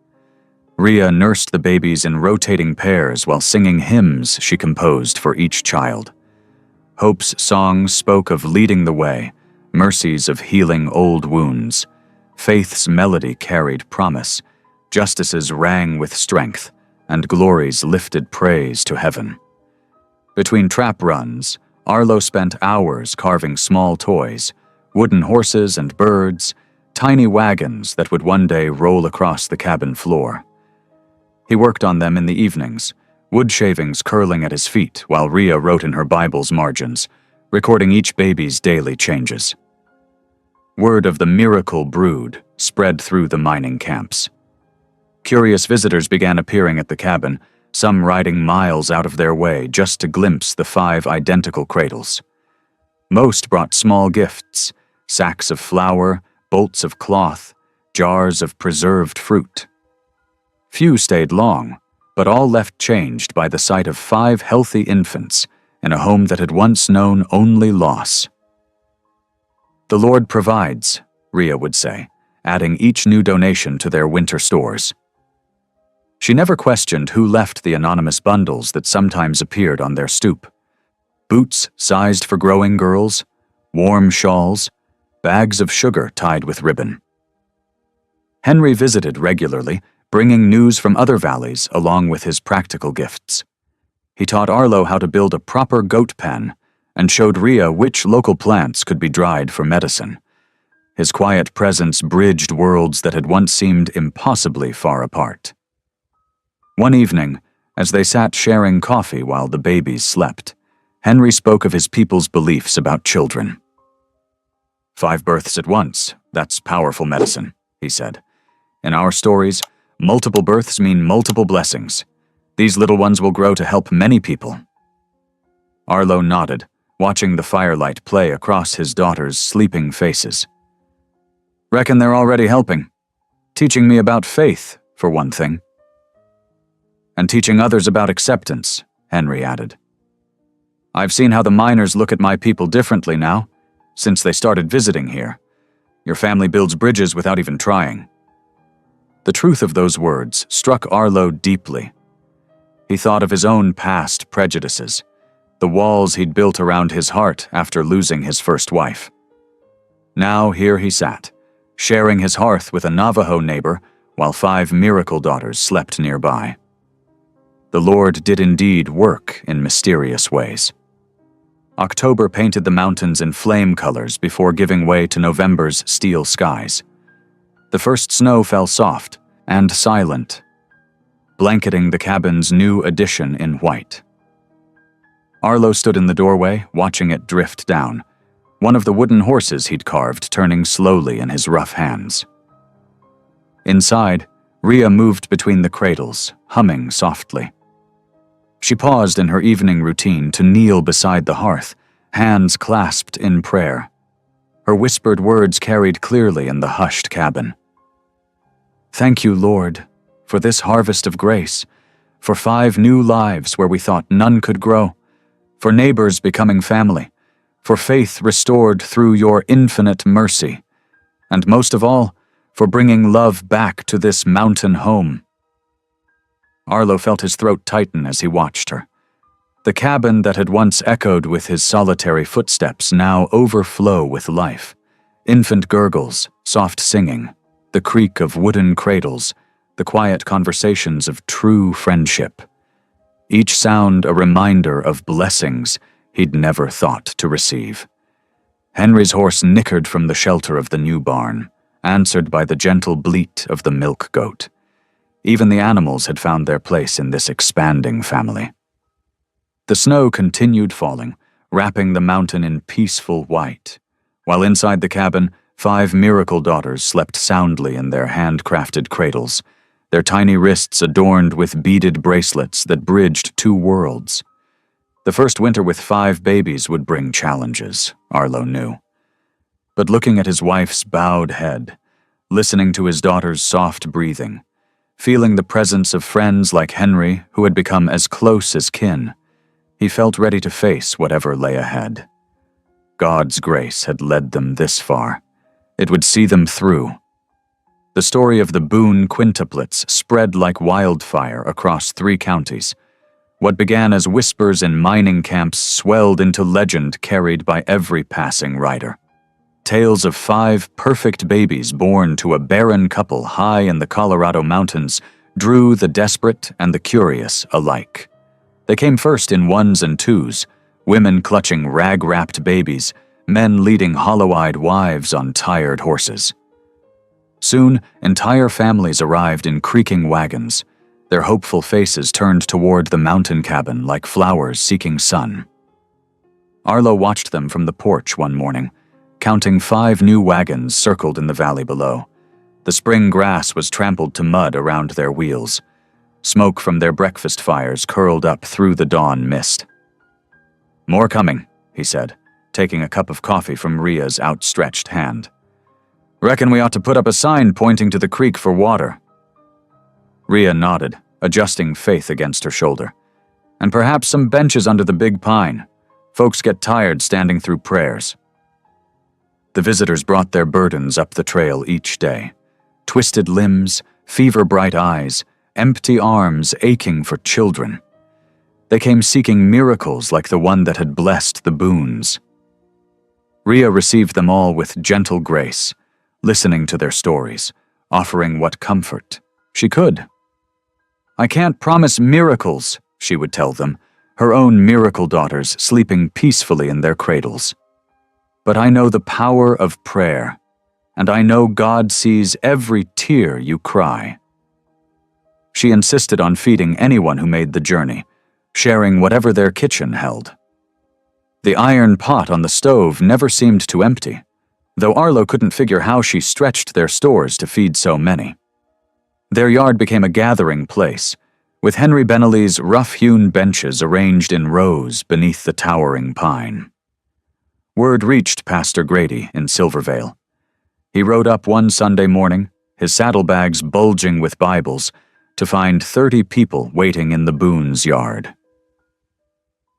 Ria nursed the babies in rotating pairs while singing hymns she composed for each child. Hope's songs spoke of leading the way, mercies of healing old wounds. Faith's melody carried promise, Justice's rang with strength, and Glory's lifted praise to heaven. Between trap runs, Arlo spent hours carving small toys, wooden horses and birds, tiny wagons that would one day roll across the cabin floor. He worked on them in the evenings, wood shavings curling at his feet while Ria wrote in her Bible's margins, recording each baby's daily changes. Word of the miracle brood spread through the mining camps. Curious visitors began appearing at the cabin, some riding miles out of their way just to glimpse the 5 identical cradles. Most brought small gifts, sacks of flour, bolts of cloth, jars of preserved fruit. Few stayed long, but all left changed by the sight of 5 healthy infants in a home that had once known only loss. "The Lord provides," Ria would say, adding each new donation to their winter stores. She never questioned who left the anonymous bundles that sometimes appeared on their stoop. Boots sized for growing girls, warm shawls, bags of sugar tied with ribbon. Henry visited regularly, bringing news from other valleys along with his practical gifts. He taught Arlo how to build a proper goat pen and showed Ria which local plants could be dried for medicine. His quiet presence bridged worlds that had once seemed impossibly far apart. One evening, as they sat sharing coffee while the babies slept, Henry spoke of his people's beliefs about children. 5 births at once, that's powerful medicine, he said. In our stories, multiple births mean multiple blessings. These little ones will grow to help many people. Arlo nodded, watching the firelight play across his daughters' sleeping faces. "Reckon they're already helping. Teaching me about faith, for one thing. And teaching others about acceptance," Henry added. "I've seen how the miners look at my people differently now, since they started visiting here. Your family builds bridges without even trying." The truth of those words struck Arlo deeply. He thought of his own past prejudices, the walls he'd built around his heart after losing his first wife. Now here he sat, sharing his hearth with a Navajo neighbor while 5 miracle daughters slept nearby. The Lord did indeed work in mysterious ways. October painted the mountains in flame colors before giving way to November's steel skies. The first snow fell soft and silent, blanketing the cabin's new addition in white. Arlo stood in the doorway, watching it drift down, one of the wooden horses he'd carved turning slowly in his rough hands. Inside, Rhea moved between the cradles, humming softly. She paused in her evening routine to kneel beside the hearth, hands clasped in prayer. Her whispered words carried clearly in the hushed cabin. "Thank you, Lord, for this harvest of grace, for 5 new lives where we thought none could grow, for neighbors becoming family, for faith restored through your infinite mercy, and most of all, for bringing love back to this mountain home." Arlo felt his throat tighten as he watched her. The cabin that had once echoed with his solitary footsteps now overflow with life. Infant gurgles, soft singing, the creak of wooden cradles, the quiet conversations of true friendship. Each sound a reminder of blessings he'd never thought to receive. Henry's horse nickered from the shelter of the new barn, answered by the gentle bleat of the milk goat. Even the animals had found their place in this expanding family. The snow continued falling, wrapping the mountain in peaceful white, while inside the cabin, 5 miracle daughters slept soundly in their handcrafted cradles, their tiny wrists adorned with beaded bracelets that bridged 2 worlds. The first winter with 5 babies would bring challenges, Arlo knew. But looking at his wife's bowed head, listening to his daughter's soft breathing, feeling the presence of friends like Henry who had become as close as kin, he felt ready to face whatever lay ahead. God's grace had led them this far. It would see them through. The story of the Boone quintuplets spread like wildfire across 3 counties. What began as whispers in mining camps swelled into legend carried by every passing rider. Tales of 5 perfect babies born to a barren couple high in the Colorado mountains drew the desperate and the curious alike. They came first in 1s and 2s, women clutching rag-wrapped babies, men leading hollow-eyed wives on tired horses. Soon, entire families arrived in creaking wagons, their hopeful faces turned toward the mountain cabin like flowers seeking sun. Arlo watched them from the porch one morning, counting 5 new wagons circled in the valley below. The spring grass was trampled to mud around their wheels. Smoke from their breakfast fires curled up through the dawn mist. "More coming," he said, taking a cup of coffee from Rhea's outstretched hand. "Reckon we ought to put up a sign pointing to the creek for water." Rhea nodded, adjusting Faith against her shoulder. "And perhaps some benches under the big pine. Folks get tired standing through prayers." The visitors brought their burdens up the trail each day. Twisted limbs, fever-bright eyes, empty arms aching for children. They came seeking miracles like the one that had blessed the Boones. Rhea received them all with gentle grace, listening to their stories, offering what comfort she could. "I can't promise miracles," she would tell them, her own miracle daughters sleeping peacefully in their cradles. "But I know the power of prayer, and I know God sees every tear you cry." She insisted on feeding anyone who made the journey, sharing whatever their kitchen held. The iron pot on the stove never seemed to empty, though Arlo couldn't figure how she stretched their stores to feed so many. Their yard became a gathering place, with Henry Benelli's rough-hewn benches arranged in rows beneath the towering pine. Word reached Pastor Grady in Silvervale. He rode up one Sunday morning, his saddlebags bulging with Bibles, to find 30 people waiting in the Boone's yard.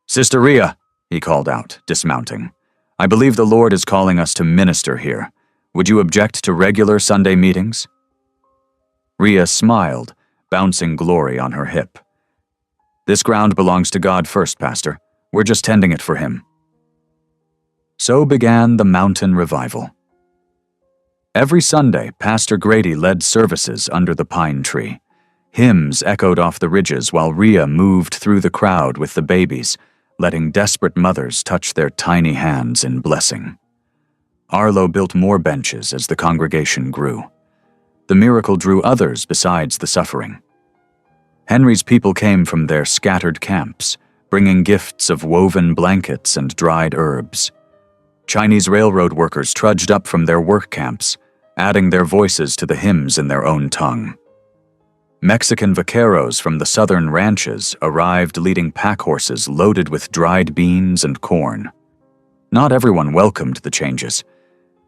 "Sister Rhea," he called out, dismounting, "I believe the Lord is calling us to minister here. Would you object to regular Sunday meetings?" Rhea smiled, bouncing glory on her hip. "This ground belongs to God first, Pastor. We're just tending it for Him." So began the mountain revival. Every Sunday, Pastor Grady led services under the pine tree. Hymns echoed off the ridges while Rhea moved through the crowd with the babies, letting desperate mothers touch their tiny hands in blessing. Arlo built more benches as the congregation grew. The miracle drew others besides the suffering. Henry's people came from their scattered camps, bringing gifts of woven blankets and dried herbs. Chinese railroad workers trudged up from their work camps, adding their voices to the hymns in their own tongue. Mexican vaqueros from the southern ranches arrived leading pack horses loaded with dried beans and corn. Not everyone welcomed the changes.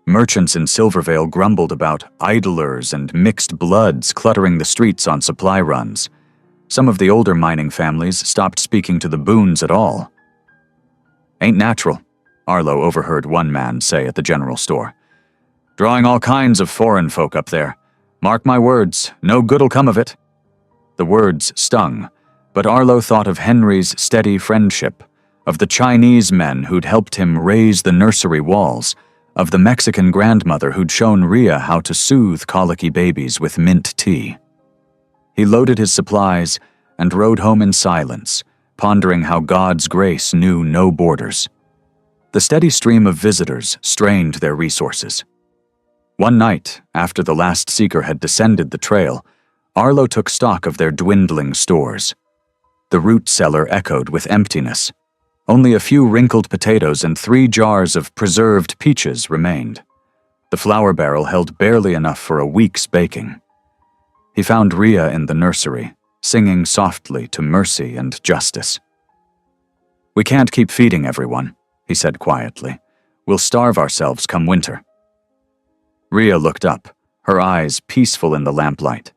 Merchants in Silvervale grumbled about idlers and mixed bloods cluttering the streets on supply runs. Some of the older mining families stopped speaking to the Boones at all. "Ain't natural," Arlo overheard one man say at the general store. "Drawing all kinds of foreign folk up there. Mark my words, no good'll come of it." The words stung, but Arlo thought of Henry's steady friendship, of the Chinese men who'd helped him raise the nursery walls, of the Mexican grandmother who'd shown Rhea how to soothe colicky babies with mint tea. He loaded his supplies and rode home in silence, pondering how God's grace knew no borders. The steady stream of visitors strained their resources. One night, after the last seeker had descended the trail, Arlo took stock of their dwindling stores. The root cellar echoed with emptiness. Only a few wrinkled potatoes and 3 jars of preserved peaches remained. The flour barrel held barely enough for a week's baking. He found Rhea in the nursery, singing softly to mercy and justice. "We can't keep feeding everyone," he said quietly. "We'll starve ourselves come winter." Rhea looked up, her eyes peaceful in the lamplight.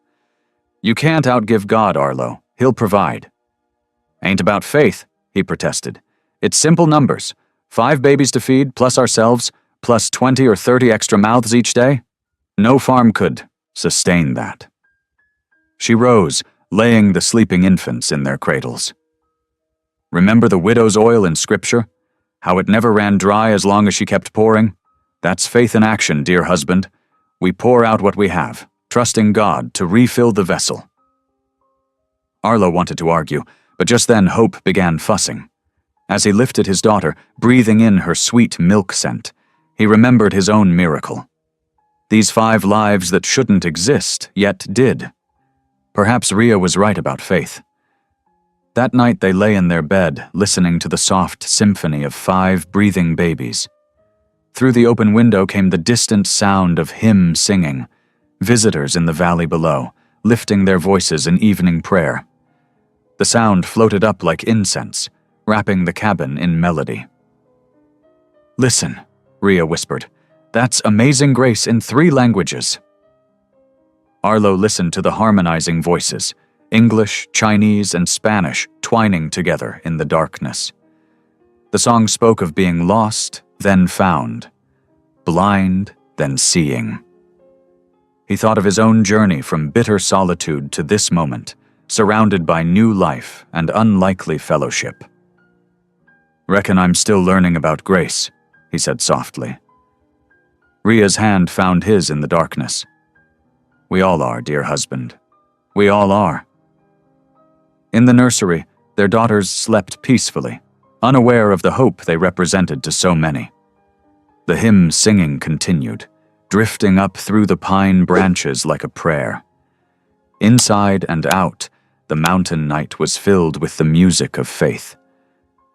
"You can't outgive God, Arlo. He'll provide." "Ain't about faith," he protested. "It's simple numbers. 5 babies to feed, plus ourselves, plus 20 or 30 extra mouths each day. No farm could sustain that." She rose, laying the sleeping infants in their cradles. "Remember the widow's oil in Scripture? How it never ran dry as long as she kept pouring? That's faith in action, dear husband. We pour out what we have, trusting God to refill the vessel." Arlo wanted to argue, but just then Hope began fussing. As he lifted his daughter, breathing in her sweet milk scent, he remembered his own miracle. These 5 lives that shouldn't exist, yet did. Perhaps Rhea was right about faith. That night they lay in their bed, listening to the soft symphony of 5 breathing babies. Through the open window came the distant sound of hymn singing, visitors in the valley below, lifting their voices in evening prayer. The sound floated up like incense, wrapping the cabin in melody. "Listen," Rhea whispered. "That's Amazing Grace in 3 languages." Arlo listened to the harmonizing voices, English, Chinese, and Spanish twining together in the darkness. The song spoke of being lost, then found, blind, then seeing. He thought of his own journey from bitter solitude to this moment, surrounded by new life and unlikely fellowship. "Reckon I'm still learning about grace," he said softly. Rhea's hand found his in the darkness. "We all are, dear husband. We all are." In the nursery, their daughters slept peacefully, unaware of the hope they represented to so many. The hymn singing continued, drifting up through the pine branches like a prayer. Inside and out, the mountain night was filled with the music of faith.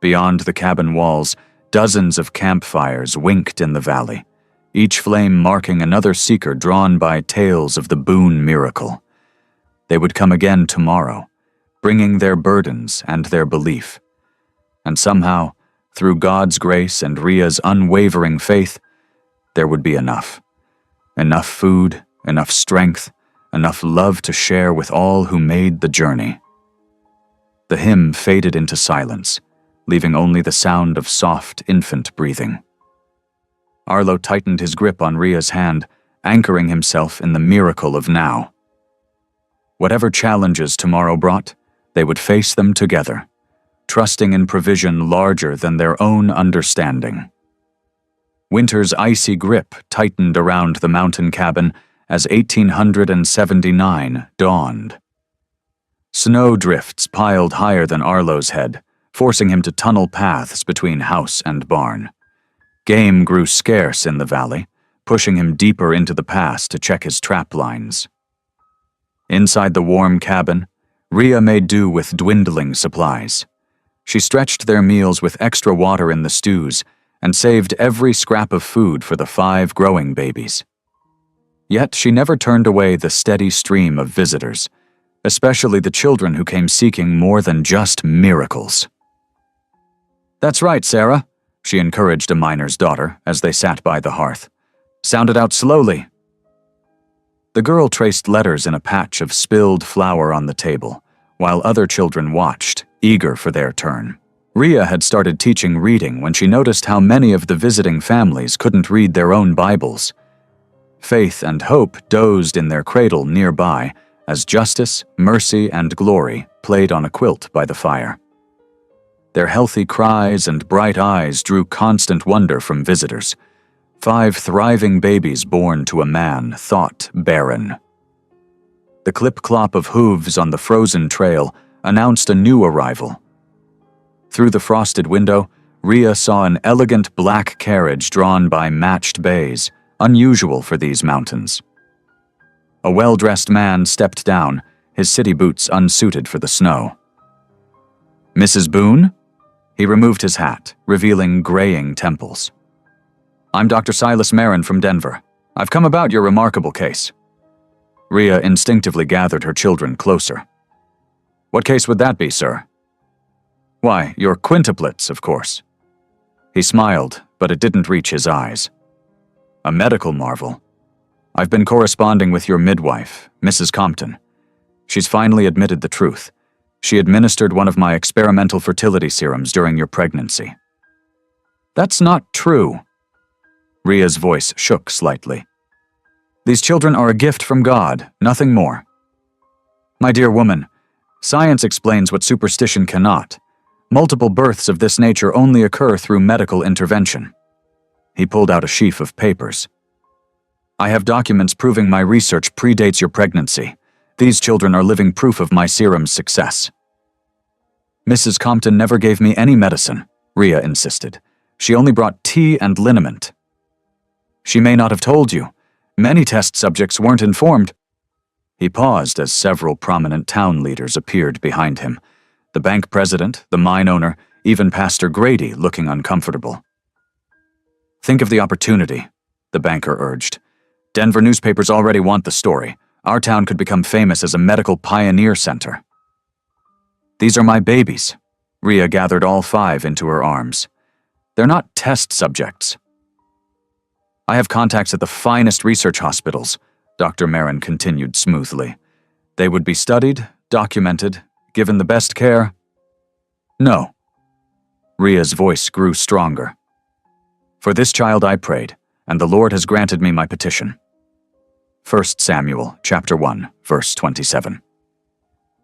Beyond the cabin walls, dozens of campfires winked in the valley, each flame marking another seeker drawn by tales of the Boone miracle. They would come again tomorrow, bringing their burdens and their belief. And somehow, through God's grace and Rhea's unwavering faith, there would be enough. Enough food, enough strength, enough love to share with all who made the journey. The hymn faded into silence, leaving only the sound of soft infant breathing. Arlo tightened his grip on Rhea's hand, anchoring himself in the miracle of now. Whatever challenges tomorrow brought, they would face them together, trusting in provision larger than their own understanding. Winter's icy grip tightened around the mountain cabin as 1879 dawned. Snow drifts piled higher than Arlo's head, forcing him to tunnel paths between house and barn. Game grew scarce in the valley, pushing him deeper into the pass to check his trap lines. Inside the warm cabin, Rhea made do with dwindling supplies. She stretched their meals with extra water in the stews and saved every scrap of food for the 5 growing babies. Yet she never turned away the steady stream of visitors, especially the children who came seeking more than just miracles. "That's right, Sarah," she encouraged a miner's daughter as they sat by the hearth. "Sound it out slowly." The girl traced letters in a patch of spilled flour on the table, while other children watched, eager for their turn. Rhea had started teaching reading when she noticed how many of the visiting families couldn't read their own Bibles. Faith and hope dozed in their cradle nearby as justice, mercy, and glory played on a quilt by the fire. Their healthy cries and bright eyes drew constant wonder from visitors. 5 thriving babies born to a man thought barren. The clip-clop of hooves on the frozen trail announced a new arrival. Through the frosted window, Rhea saw an elegant black carriage drawn by matched bays, unusual for these mountains. A well-dressed man stepped down, his city boots unsuited for the snow. "Mrs. Boone?" He removed his hat, revealing graying temples. "I'm Dr. Silas Marin from Denver. I've come about your remarkable case." Rhea instinctively gathered her children closer. "What case would that be, sir?" "Why, your quintuplets, of course." He smiled, but it didn't reach his eyes. "A medical marvel. I've been corresponding with your midwife, Mrs. Compton. She's finally admitted the truth. She administered one of my experimental fertility serums during your pregnancy." "That's not true." Rhea's voice shook slightly. "These children are a gift from God, nothing more." "My dear woman, science explains what superstition cannot. Multiple births of this nature only occur through medical intervention." He pulled out a sheaf of papers. "I have documents proving my research predates your pregnancy. These children are living proof of my serum's success." "Mrs. Compton never gave me any medicine," Rhea insisted. "She only brought tea and liniment." "She may not have told you. Many test subjects weren't informed." He paused as several prominent town leaders appeared behind him. The bank president, the mine owner, even Pastor Grady looking uncomfortable. "Think of the opportunity," the banker urged. "Denver newspapers already want the story. Our town could become famous as a medical pioneer center." "These are my babies." Rhea gathered all 5 into her arms. "They're not test subjects." "I have contacts at the finest research hospitals," Dr. Marin continued smoothly. "They would be studied, documented, given the best care." "No." Rhea's voice grew stronger. "For this child I prayed, and the Lord has granted me my petition." 1 Samuel chapter 1, verse 27.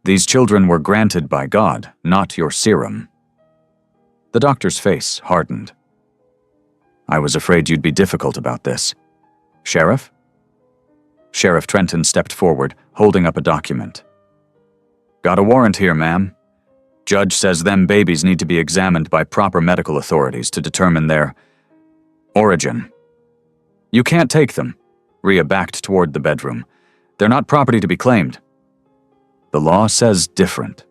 "These children were granted by God, not your serum." The doctor's face hardened. "I was afraid you'd be difficult about this. Sheriff?" Sheriff Trenton stepped forward, holding up a document. "Got a warrant here, ma'am. Judge says them babies need to be examined by proper medical authorities to determine their origin." "You can't take them." Rhea backed toward the bedroom. "They're not property to be claimed." "The law says different."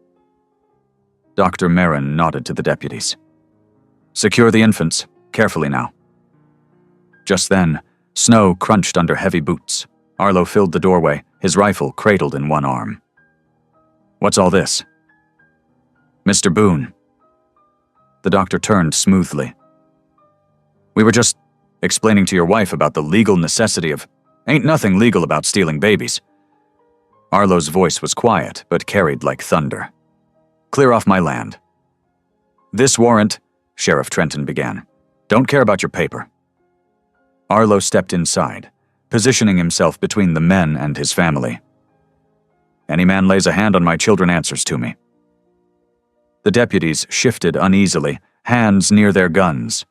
Dr. Marin nodded to the deputies. "Secure the infants. Carefully now." Just then, snow crunched under heavy boots. Arlo filled the doorway, his rifle cradled in one arm. "What's all this?" "Mr. Boone." The doctor turned smoothly. "We were just explaining to your wife about the legal necessity of— Ain't nothing legal about stealing babies." Arlo's voice was quiet, but carried like thunder. "Clear off my land." "This warrant," Sheriff Trenton began. "Don't care about your paper." Arlo stepped inside, positioning himself between the men and his family. "Any man lays a hand on my children answers to me." The deputies shifted uneasily, hands near their guns.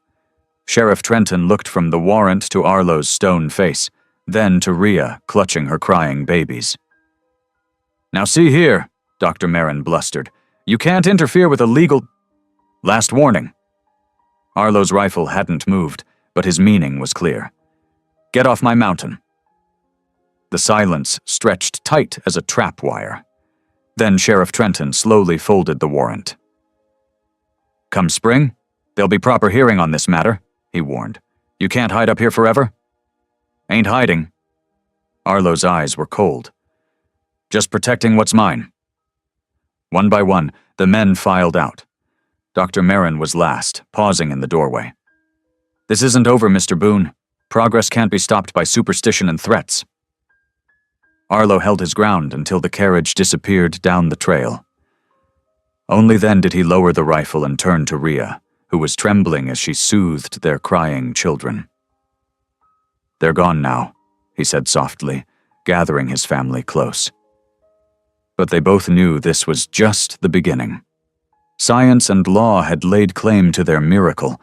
Sheriff Trenton looked from the warrant to Arlo's stone face, then to Rhea, clutching her crying babies. "Now see here," Dr. Marin blustered. "You can't interfere with a legal—" Last warning. Arlo's rifle hadn't moved, but his meaning was clear. Get off my mountain. The silence stretched tight as a trap wire. Then Sheriff Trenton slowly folded the warrant. Come spring, there'll be proper hearing on this matter, he warned. You can't hide up here forever? Ain't hiding. Arlo's eyes were cold. Just protecting what's mine. One by one, the men filed out. Dr. Marin was last, pausing in the doorway. This isn't over, Mr. Boone. Progress can't be stopped by superstition and threats. Arlo held his ground until the carriage disappeared down the trail. Only then did he lower the rifle and turn to Rhea, who was trembling as she soothed their crying children. They're gone now, he said softly, gathering his family close. But they both knew this was just the beginning. Science and law had laid claim to their miracle,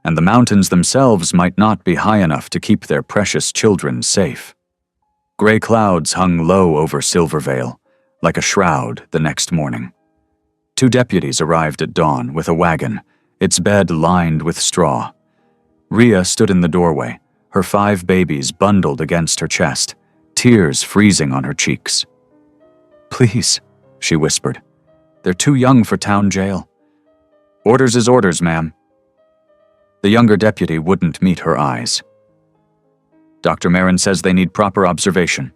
and the mountains themselves might not be high enough to keep their precious children safe. Gray clouds hung low over Silvervale, like a shroud the next morning. 2 deputies arrived at dawn with a wagon, its bed lined with straw. Rhea stood in the doorway, her 5 babies bundled against her chest, tears freezing on her cheeks. Please, she whispered. They're too young for town jail. Orders is orders, ma'am. The younger deputy wouldn't meet her eyes. Dr. Marin says they need proper observation.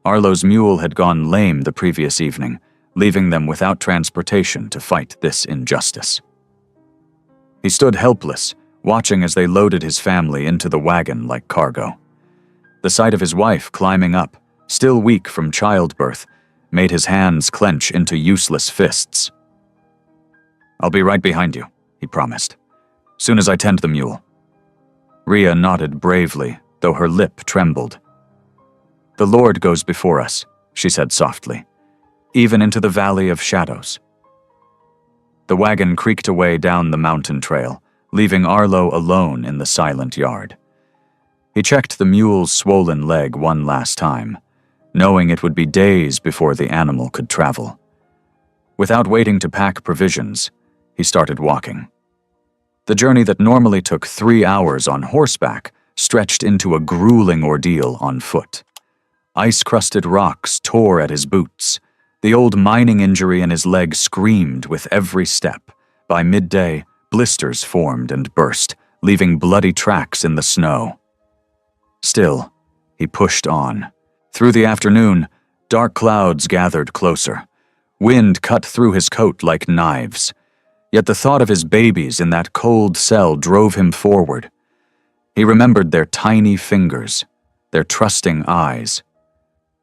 Arlo's mule had gone lame the previous evening, leaving them without transportation to fight this injustice. He stood helpless, watching as they loaded his family into the wagon like cargo. The sight of his wife climbing up, still weak from childbirth, made his hands clench into useless fists. I'll be right behind you, he promised. Soon as I tend the mule. Rhea nodded bravely, though her lip trembled. The Lord goes before us, she said softly, even into the valley of shadows. The wagon creaked away down the mountain trail, leaving Arlo alone in the silent yard. He checked the mule's swollen leg one last time, knowing it would be days before the animal could travel. Without waiting to pack provisions, he started walking. The journey that normally took 3 hours on horseback stretched into a grueling ordeal on foot. Ice-crusted rocks tore at his boots. The old mining injury in his leg screamed with every step. By midday, blisters formed and burst, leaving bloody tracks in the snow. Still, he pushed on. Through the afternoon, dark clouds gathered closer. Wind cut through his coat like knives. Yet the thought of his babies in that cold cell drove him forward. He remembered their tiny fingers, their trusting eyes.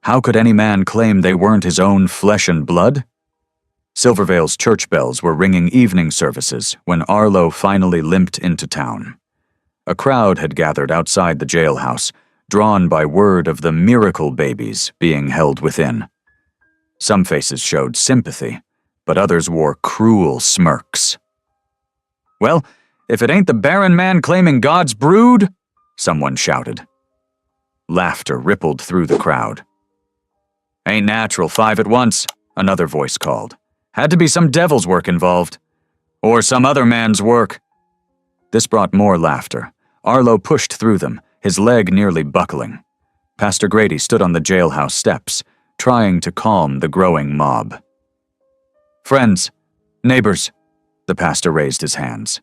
How could any man claim they weren't his own flesh and blood? Silvervale's church bells were ringing evening services when Arlo finally limped into town. A crowd had gathered outside the jailhouse, drawn by word of the miracle babies being held within. Some faces showed sympathy, but others wore cruel smirks. Well, if it ain't the barren man claiming God's brood, someone shouted. Laughter rippled through the crowd. Ain't natural, 5 at once, another voice called. Had to be some devil's work involved. Or some other man's work. This brought more laughter. Arlo pushed through them, his leg nearly buckling. Pastor Grady stood on the jailhouse steps, trying to calm the growing mob. Friends, neighbors, the pastor raised his hands.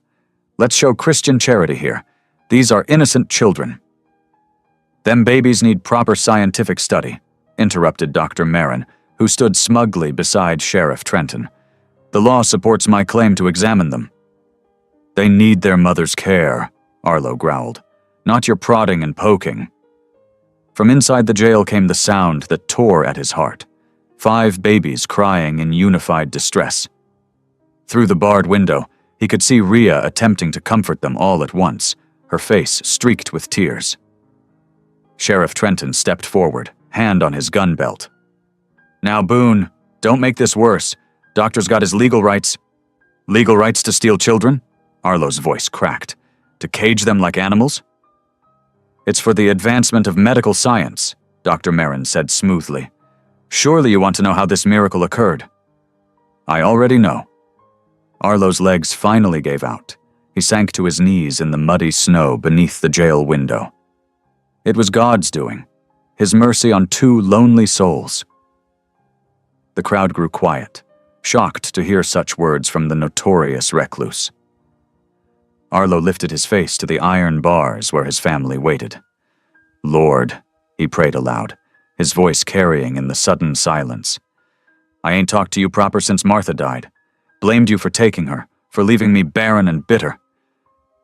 Let's show Christian charity here. These are innocent children. Them babies need proper scientific study, interrupted Dr. Marin, who stood smugly beside Sheriff Trenton. The law supports my claim to examine them. They need their mother's care, Arlo growled. Not your prodding and poking. From inside the jail came the sound that tore at his heart. 5 babies crying in unified distress. Through the barred window, he could see Rhea attempting to comfort them all at once, her face streaked with tears. Sheriff Trenton stepped forward, hand on his gun belt. Now, Boone, don't make this worse. Doctor's got his legal rights. Legal rights to steal children? Arlo's voice cracked. To cage them like animals? It's for the advancement of medical science, Dr. Marin said smoothly. Surely you want to know how this miracle occurred. I already know. Arlo's legs finally gave out. He sank to his knees in the muddy snow beneath the jail window. It was God's doing, His mercy on two lonely souls. The crowd grew quiet, shocked to hear such words from the notorious recluse. Arlo lifted his face to the iron bars where his family waited. "Lord," he prayed aloud, his voice carrying in the sudden silence. "I ain't talked to you proper since Martha died. Blamed you for taking her, for leaving me barren and bitter."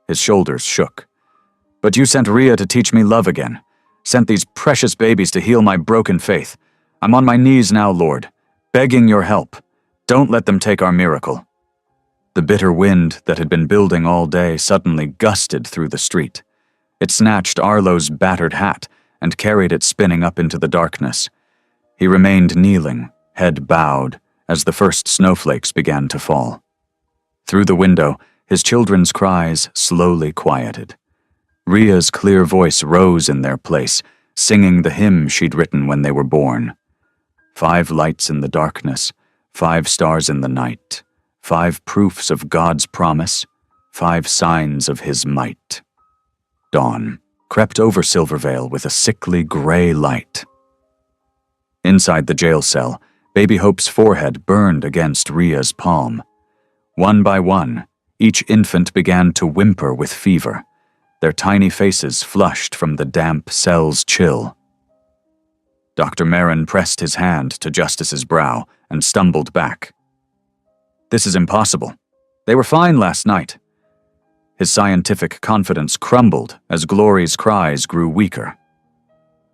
His shoulders shook. "But you sent Rhea to teach me love again, sent these precious babies to heal my broken faith. I'm on my knees now, Lord, begging your help. Don't let them take our miracle." The bitter wind that had been building all day suddenly gusted through the street. It snatched Arlo's battered hat and carried it spinning up into the darkness. He remained kneeling, head bowed, as the first snowflakes began to fall. Through the window, his children's cries slowly quieted. Rhea's clear voice rose in their place, singing the hymn she'd written when they were born. 5 lights in the darkness, 5 stars in the night, 5 proofs of God's promise, 5 signs of His might. Dawn crept over Silvervale with a sickly gray light. Inside the jail cell, Baby Hope's forehead burned against Rhea's palm. One by one, each infant began to whimper with fever, their tiny faces flushed from the damp cell's chill. Dr. Marin pressed his hand to Justice's brow and stumbled back. "This is impossible. They were fine last night." His scientific confidence crumbled as Glory's cries grew weaker.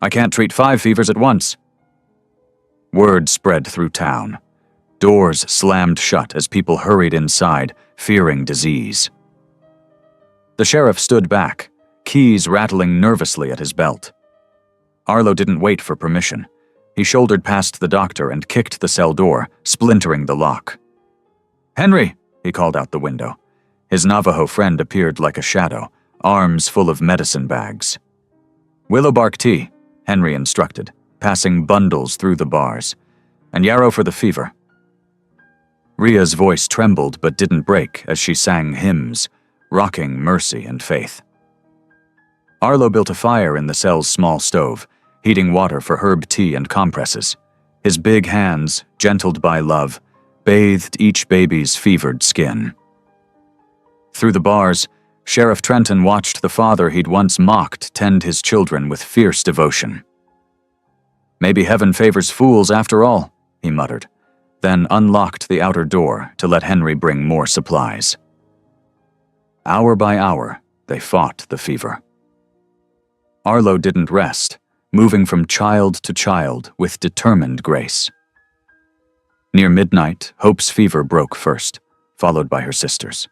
"I can't treat 5 fevers at once." Word spread through town. Doors slammed shut as people hurried inside, fearing disease. The sheriff stood back, keys rattling nervously at his belt. Arlo didn't wait for permission. He shouldered past the doctor and kicked the cell door, splintering the lock. "Henry!" he called out the window. His Navajo friend appeared like a shadow, arms full of medicine bags. "Willowbark tea," Henry instructed, passing bundles through the bars. "And yarrow for the fever." Rhea's voice trembled but didn't break as she sang hymns, rocking mercy and faith. Arlo built a fire in the cell's small stove, heating water for herb tea and compresses. His big hands, gentled by love, bathed each baby's fevered skin. Through the bars, Sheriff Trenton watched the father he'd once mocked tend his children with fierce devotion. "Maybe heaven favors fools after all," he muttered, then unlocked the outer door to let Henry bring more supplies. Hour by hour, they fought the fever. Arlo didn't rest, moving from child to child with determined grace. Near midnight, Hope's fever broke first, followed by her sister's.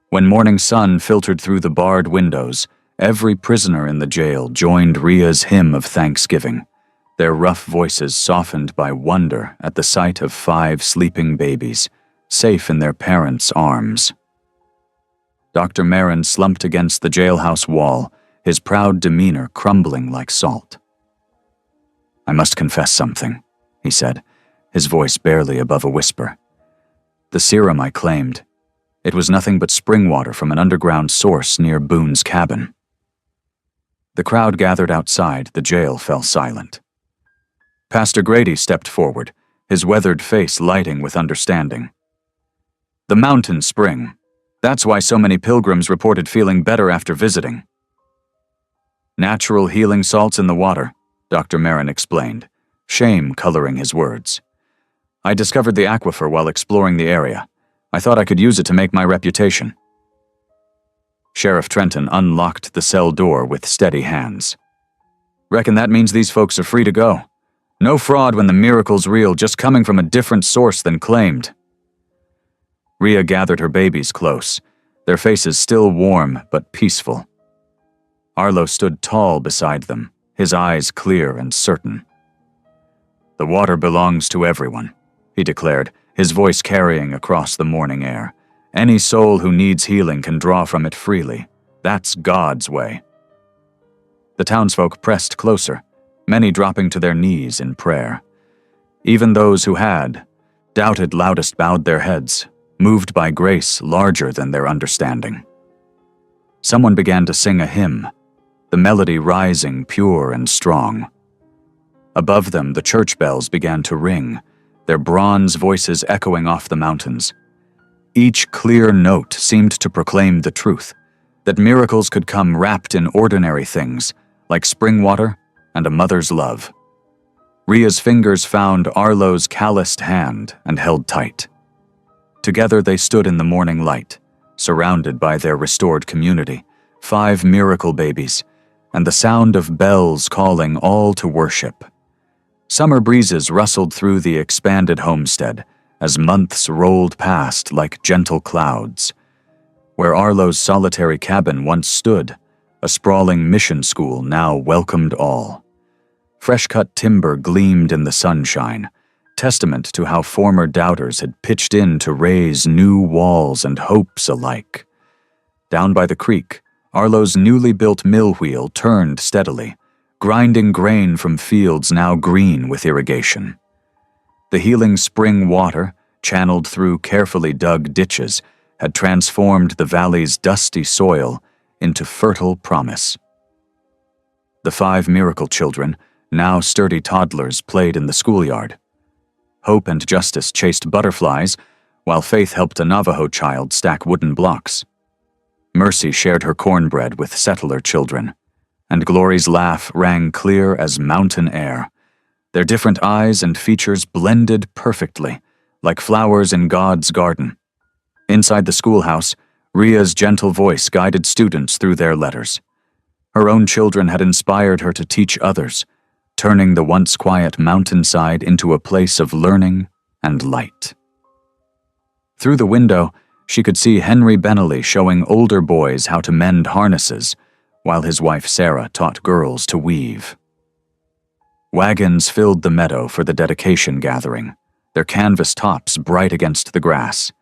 When morning sun filtered through the barred windows, every prisoner in the jail joined Rhea's hymn of thanksgiving, their rough voices softened by wonder at the sight of 5 sleeping babies, safe in their parents' arms. Dr. Marin slumped against the jailhouse wall, his proud demeanor crumbling like salt. "I must confess something," he said, his voice barely above a whisper. "The serum I claimed, it was nothing but spring water from an underground source near Boone's cabin." The crowd gathered outside the jail fell silent. Pastor Grady stepped forward, his weathered face lighting with understanding. "The mountain spring. That's why so many pilgrims reported feeling better after visiting." "Natural healing salts in the water," Dr. Marin explained, shame coloring his words. "I discovered the aquifer while exploring the area. I thought I could use it to make my reputation." Sheriff Trenton unlocked the cell door with steady hands. "Reckon that means these folks are free to go. No fraud when the miracle's real, just coming from a different source than claimed." Rhea gathered her babies close, their faces still warm but peaceful. Arlo stood tall beside them, his eyes clear and certain. "The water belongs to everyone," he declared, his voice carrying across the morning air. "Any soul who needs healing can draw from it freely. That's God's way." The townsfolk pressed closer, many dropping to their knees in prayer. Even those who had doubted loudest bowed their heads, moved by grace larger than their understanding. Someone began to sing a hymn, the melody rising pure and strong. Above them, the church bells began to ring, their bronze voices echoing off the mountains. Each clear note seemed to proclaim the truth, that miracles could come wrapped in ordinary things, like spring water and a mother's love. Ria's fingers found Arlo's calloused hand and held tight. Together they stood in the morning light, surrounded by their restored community, 5 miracle babies, and the sound of bells calling all to worship. Summer breezes rustled through the expanded homestead as months rolled past like gentle clouds. Where Arlo's solitary cabin once stood, a sprawling mission school now welcomed all. Fresh-cut timber gleamed in the sunshine, testament to how former doubters had pitched in to raise new walls and hopes alike. Down by the creek, Arlo's newly built mill wheel turned steadily, grinding grain from fields now green with irrigation. The healing spring water, channeled through carefully dug ditches, had transformed the valley's dusty soil into fertile promise. The 5 miracle children, now sturdy toddlers, played in the schoolyard. Hope and Justice chased butterflies, while Faith helped a Navajo child stack wooden blocks. Mercy shared her cornbread with settler children, and Glory's laugh rang clear as mountain air. Their different eyes and features blended perfectly, like flowers in God's garden. Inside the schoolhouse, Ria's gentle voice guided students through their letters. Her own children had inspired her to teach others, turning the once quiet mountainside into a place of learning and light. Through the window, she could see Henry Benelli showing older boys how to mend harnesses, while his wife Sarah taught girls to weave. Wagons filled the meadow for the dedication gathering, their canvas tops bright against the grass.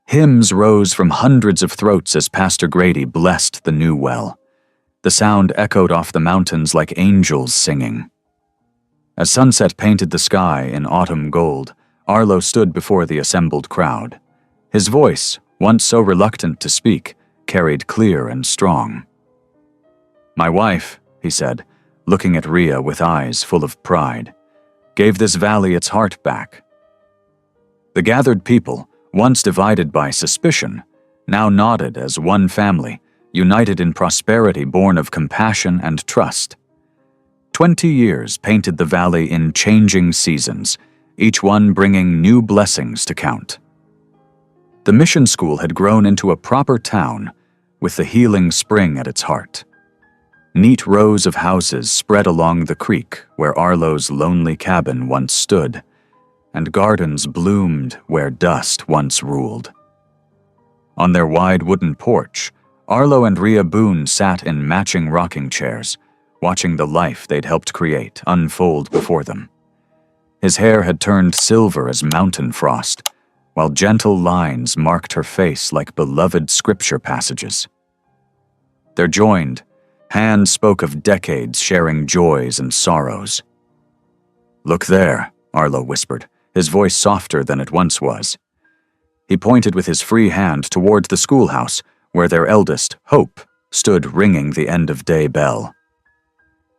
Hymns rose from hundreds of throats as Pastor Grady blessed the new well. The sound echoed off the mountains like angels singing. As sunset painted the sky in autumn gold, Arlo stood before the assembled crowd. His voice, once so reluctant to speak, carried clear and strong. "My wife," he said, looking at Ria with eyes full of pride, "gave this valley its heart back." The gathered people, once divided by suspicion, now nodded as one family, united in prosperity born of compassion and trust. 20 years painted the valley in changing seasons, each one bringing new blessings to count. The mission school had grown into a proper town, with the healing spring at its heart. Neat rows of houses spread along the creek where Arlo's lonely cabin once stood, and gardens bloomed where dust once ruled. On their wide wooden porch, Arlo and Ria Boone sat in matching rocking chairs, watching the life they'd helped create unfold before them. His hair had turned silver as mountain frost, while gentle lines marked her face like beloved scripture passages. They're joined. Hands spoke of decades sharing joys and sorrows. "Look there," Arlo whispered, his voice softer than it once was. He pointed with his free hand toward the schoolhouse, where their eldest, Hope, stood ringing the end-of-day bell.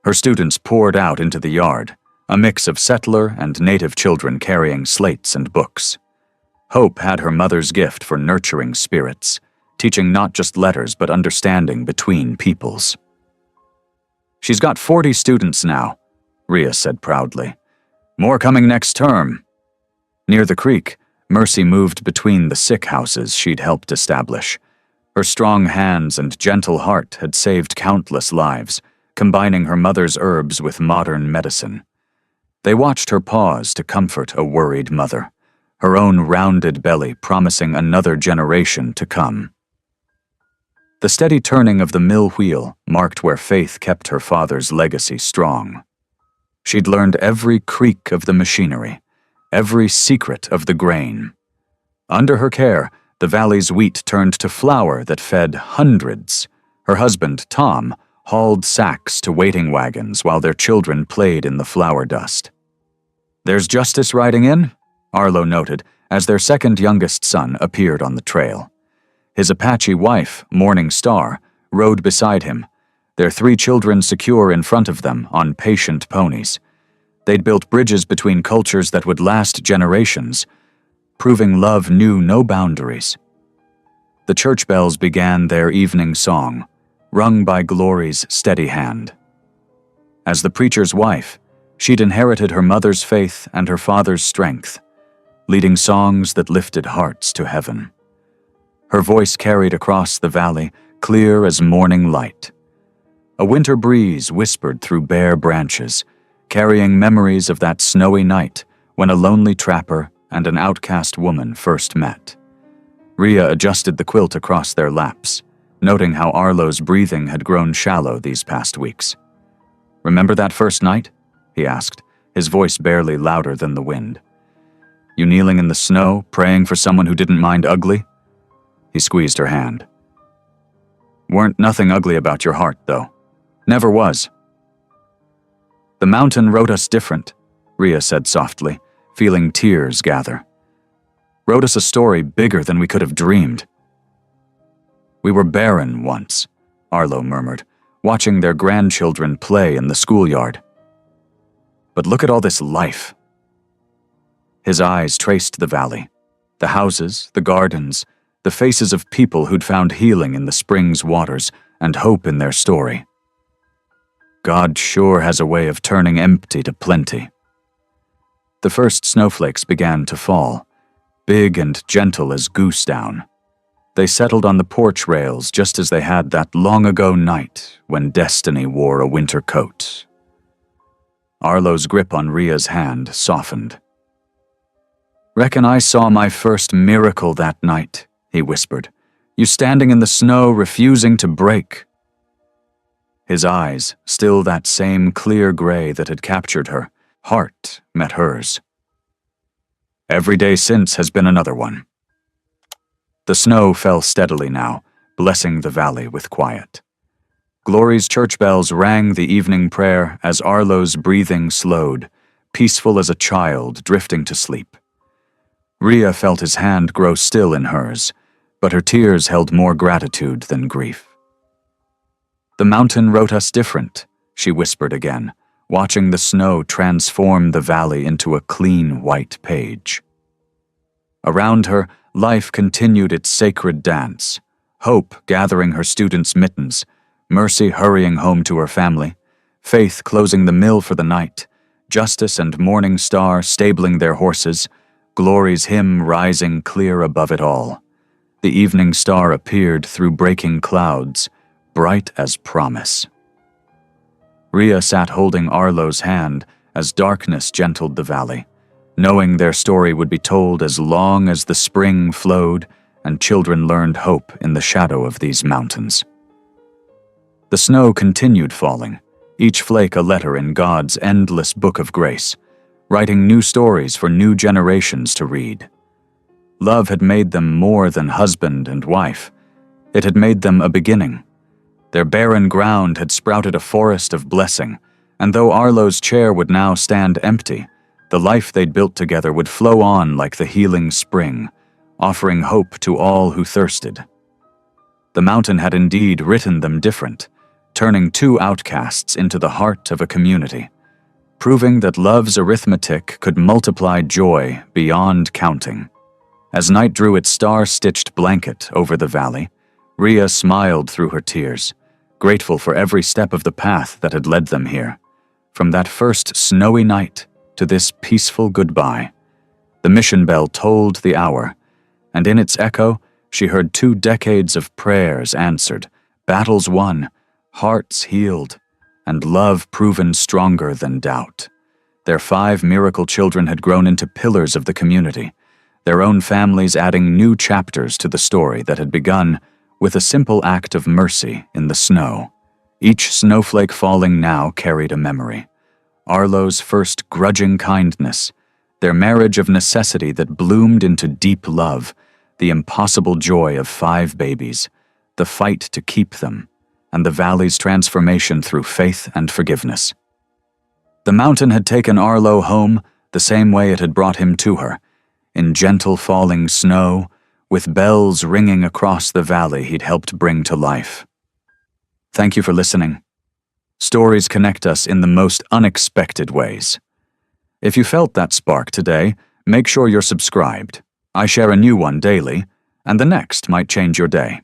Her students poured out into the yard, a mix of settler and native children carrying slates and books. Hope had her mother's gift for nurturing spirits, teaching not just letters but understanding between peoples. "She's got 40 students now," Ria said proudly. "More coming next term." Near the creek, Mercy moved between the sick houses she'd helped establish. Her strong hands and gentle heart had saved countless lives, combining her mother's herbs with modern medicine. They watched her pause to comfort a worried mother, her own rounded belly promising another generation to come. The steady turning of the mill wheel marked where Faith kept her father's legacy strong. She'd learned every creak of the machinery, every secret of the grain. Under her care, the valley's wheat turned to flour that fed hundreds. Her husband, Tom, hauled sacks to waiting wagons while their children played in the flour dust. "There's Justice riding in," Arlo noted as their second youngest son appeared on the trail. His Apache wife, Morning Star, rode beside him, their 3 children secure in front of them on patient ponies. They'd built bridges between cultures that would last generations, proving love knew no boundaries. The church bells began their evening song, rung by Glory's steady hand. As the preacher's wife, she'd inherited her mother's faith and her father's strength, leading songs that lifted hearts to heaven. Her voice carried across the valley, clear as morning light. A winter breeze whispered through bare branches, carrying memories of that snowy night when a lonely trapper and an outcast woman first met. Rhea adjusted the quilt across their laps, noting how Arlo's breathing had grown shallow these past weeks. "Remember that first night?" he asked, his voice barely louder than the wind. "You kneeling in the snow, praying for someone who didn't mind ugly?" He squeezed her hand. "Weren't nothing ugly about your heart, though. Never was." "The mountain wrote us different," Rhea said softly, feeling tears gather. "Wrote us a story bigger than we could have dreamed." "We were barren once," Arlo murmured, watching their grandchildren play in the schoolyard. "But look at all this life." His eyes traced the valley, the houses, the gardens, the faces of people who'd found healing in the spring's waters and hope in their story. God sure has a way of turning empty to plenty. The first snowflakes began to fall, big and gentle as goose down. They settled on the porch rails just as they had that long-ago night when destiny wore a winter coat. Arlo's grip on Rhea's hand softened. "Reckon I saw my first miracle that night," he whispered. "You standing in the snow, refusing to break." His eyes, still that same clear gray that had captured her, heart met hers. "Every day since has been another one." The snow fell steadily now, blessing the valley with quiet. Glory's church bells rang the evening prayer as Arlo's breathing slowed, peaceful as a child drifting to sleep. Rhea felt his hand grow still in hers, but her tears held more gratitude than grief. "The mountain wrote us different," she whispered again, watching the snow transform the valley into a clean white page. Around her, life continued its sacred dance, hope gathering her students' mittens, mercy hurrying home to her family, faith closing the mill for the night, justice and Morning Star stabling their horses, Glory's hymn rising clear above it all. The evening star appeared through breaking clouds, bright as promise. Rhea sat holding Arlo's hand as darkness gentled the valley, knowing their story would be told as long as the spring flowed and children learned hope in the shadow of these mountains. The snow continued falling, each flake a letter in God's endless book of grace, writing new stories for new generations to read. Love had made them more than husband and wife. It had made them a beginning. Their barren ground had sprouted a forest of blessing, and though Arlo's chair would now stand empty, the life they'd built together would flow on like the healing spring, offering hope to all who thirsted. The mountain had indeed written them different, turning 2 outcasts into the heart of a community, proving that love's arithmetic could multiply joy beyond counting. As night drew its star-stitched blanket over the valley, Rhea smiled through her tears, grateful for every step of the path that had led them here. From that first snowy night to this peaceful goodbye, the mission bell tolled the hour, and in its echo, she heard 2 decades of prayers answered, battles won, hearts healed, and love proven stronger than doubt. Their 5 miracle children had grown into pillars of the community, their own families adding new chapters to the story that had begun with a simple act of mercy in the snow. Each snowflake falling now carried a memory. Arlo's first grudging kindness, their marriage of necessity that bloomed into deep love, the impossible joy of 5 babies, the fight to keep them, and the valley's transformation through faith and forgiveness. The mountain had taken Arlo home the same way it had brought him to her, in gentle falling snow, with bells ringing across the valley he'd helped bring to life. Thank you for listening. Stories connect us in the most unexpected ways. If you felt that spark today, make sure you're subscribed. I share a new one daily, and the next might change your day.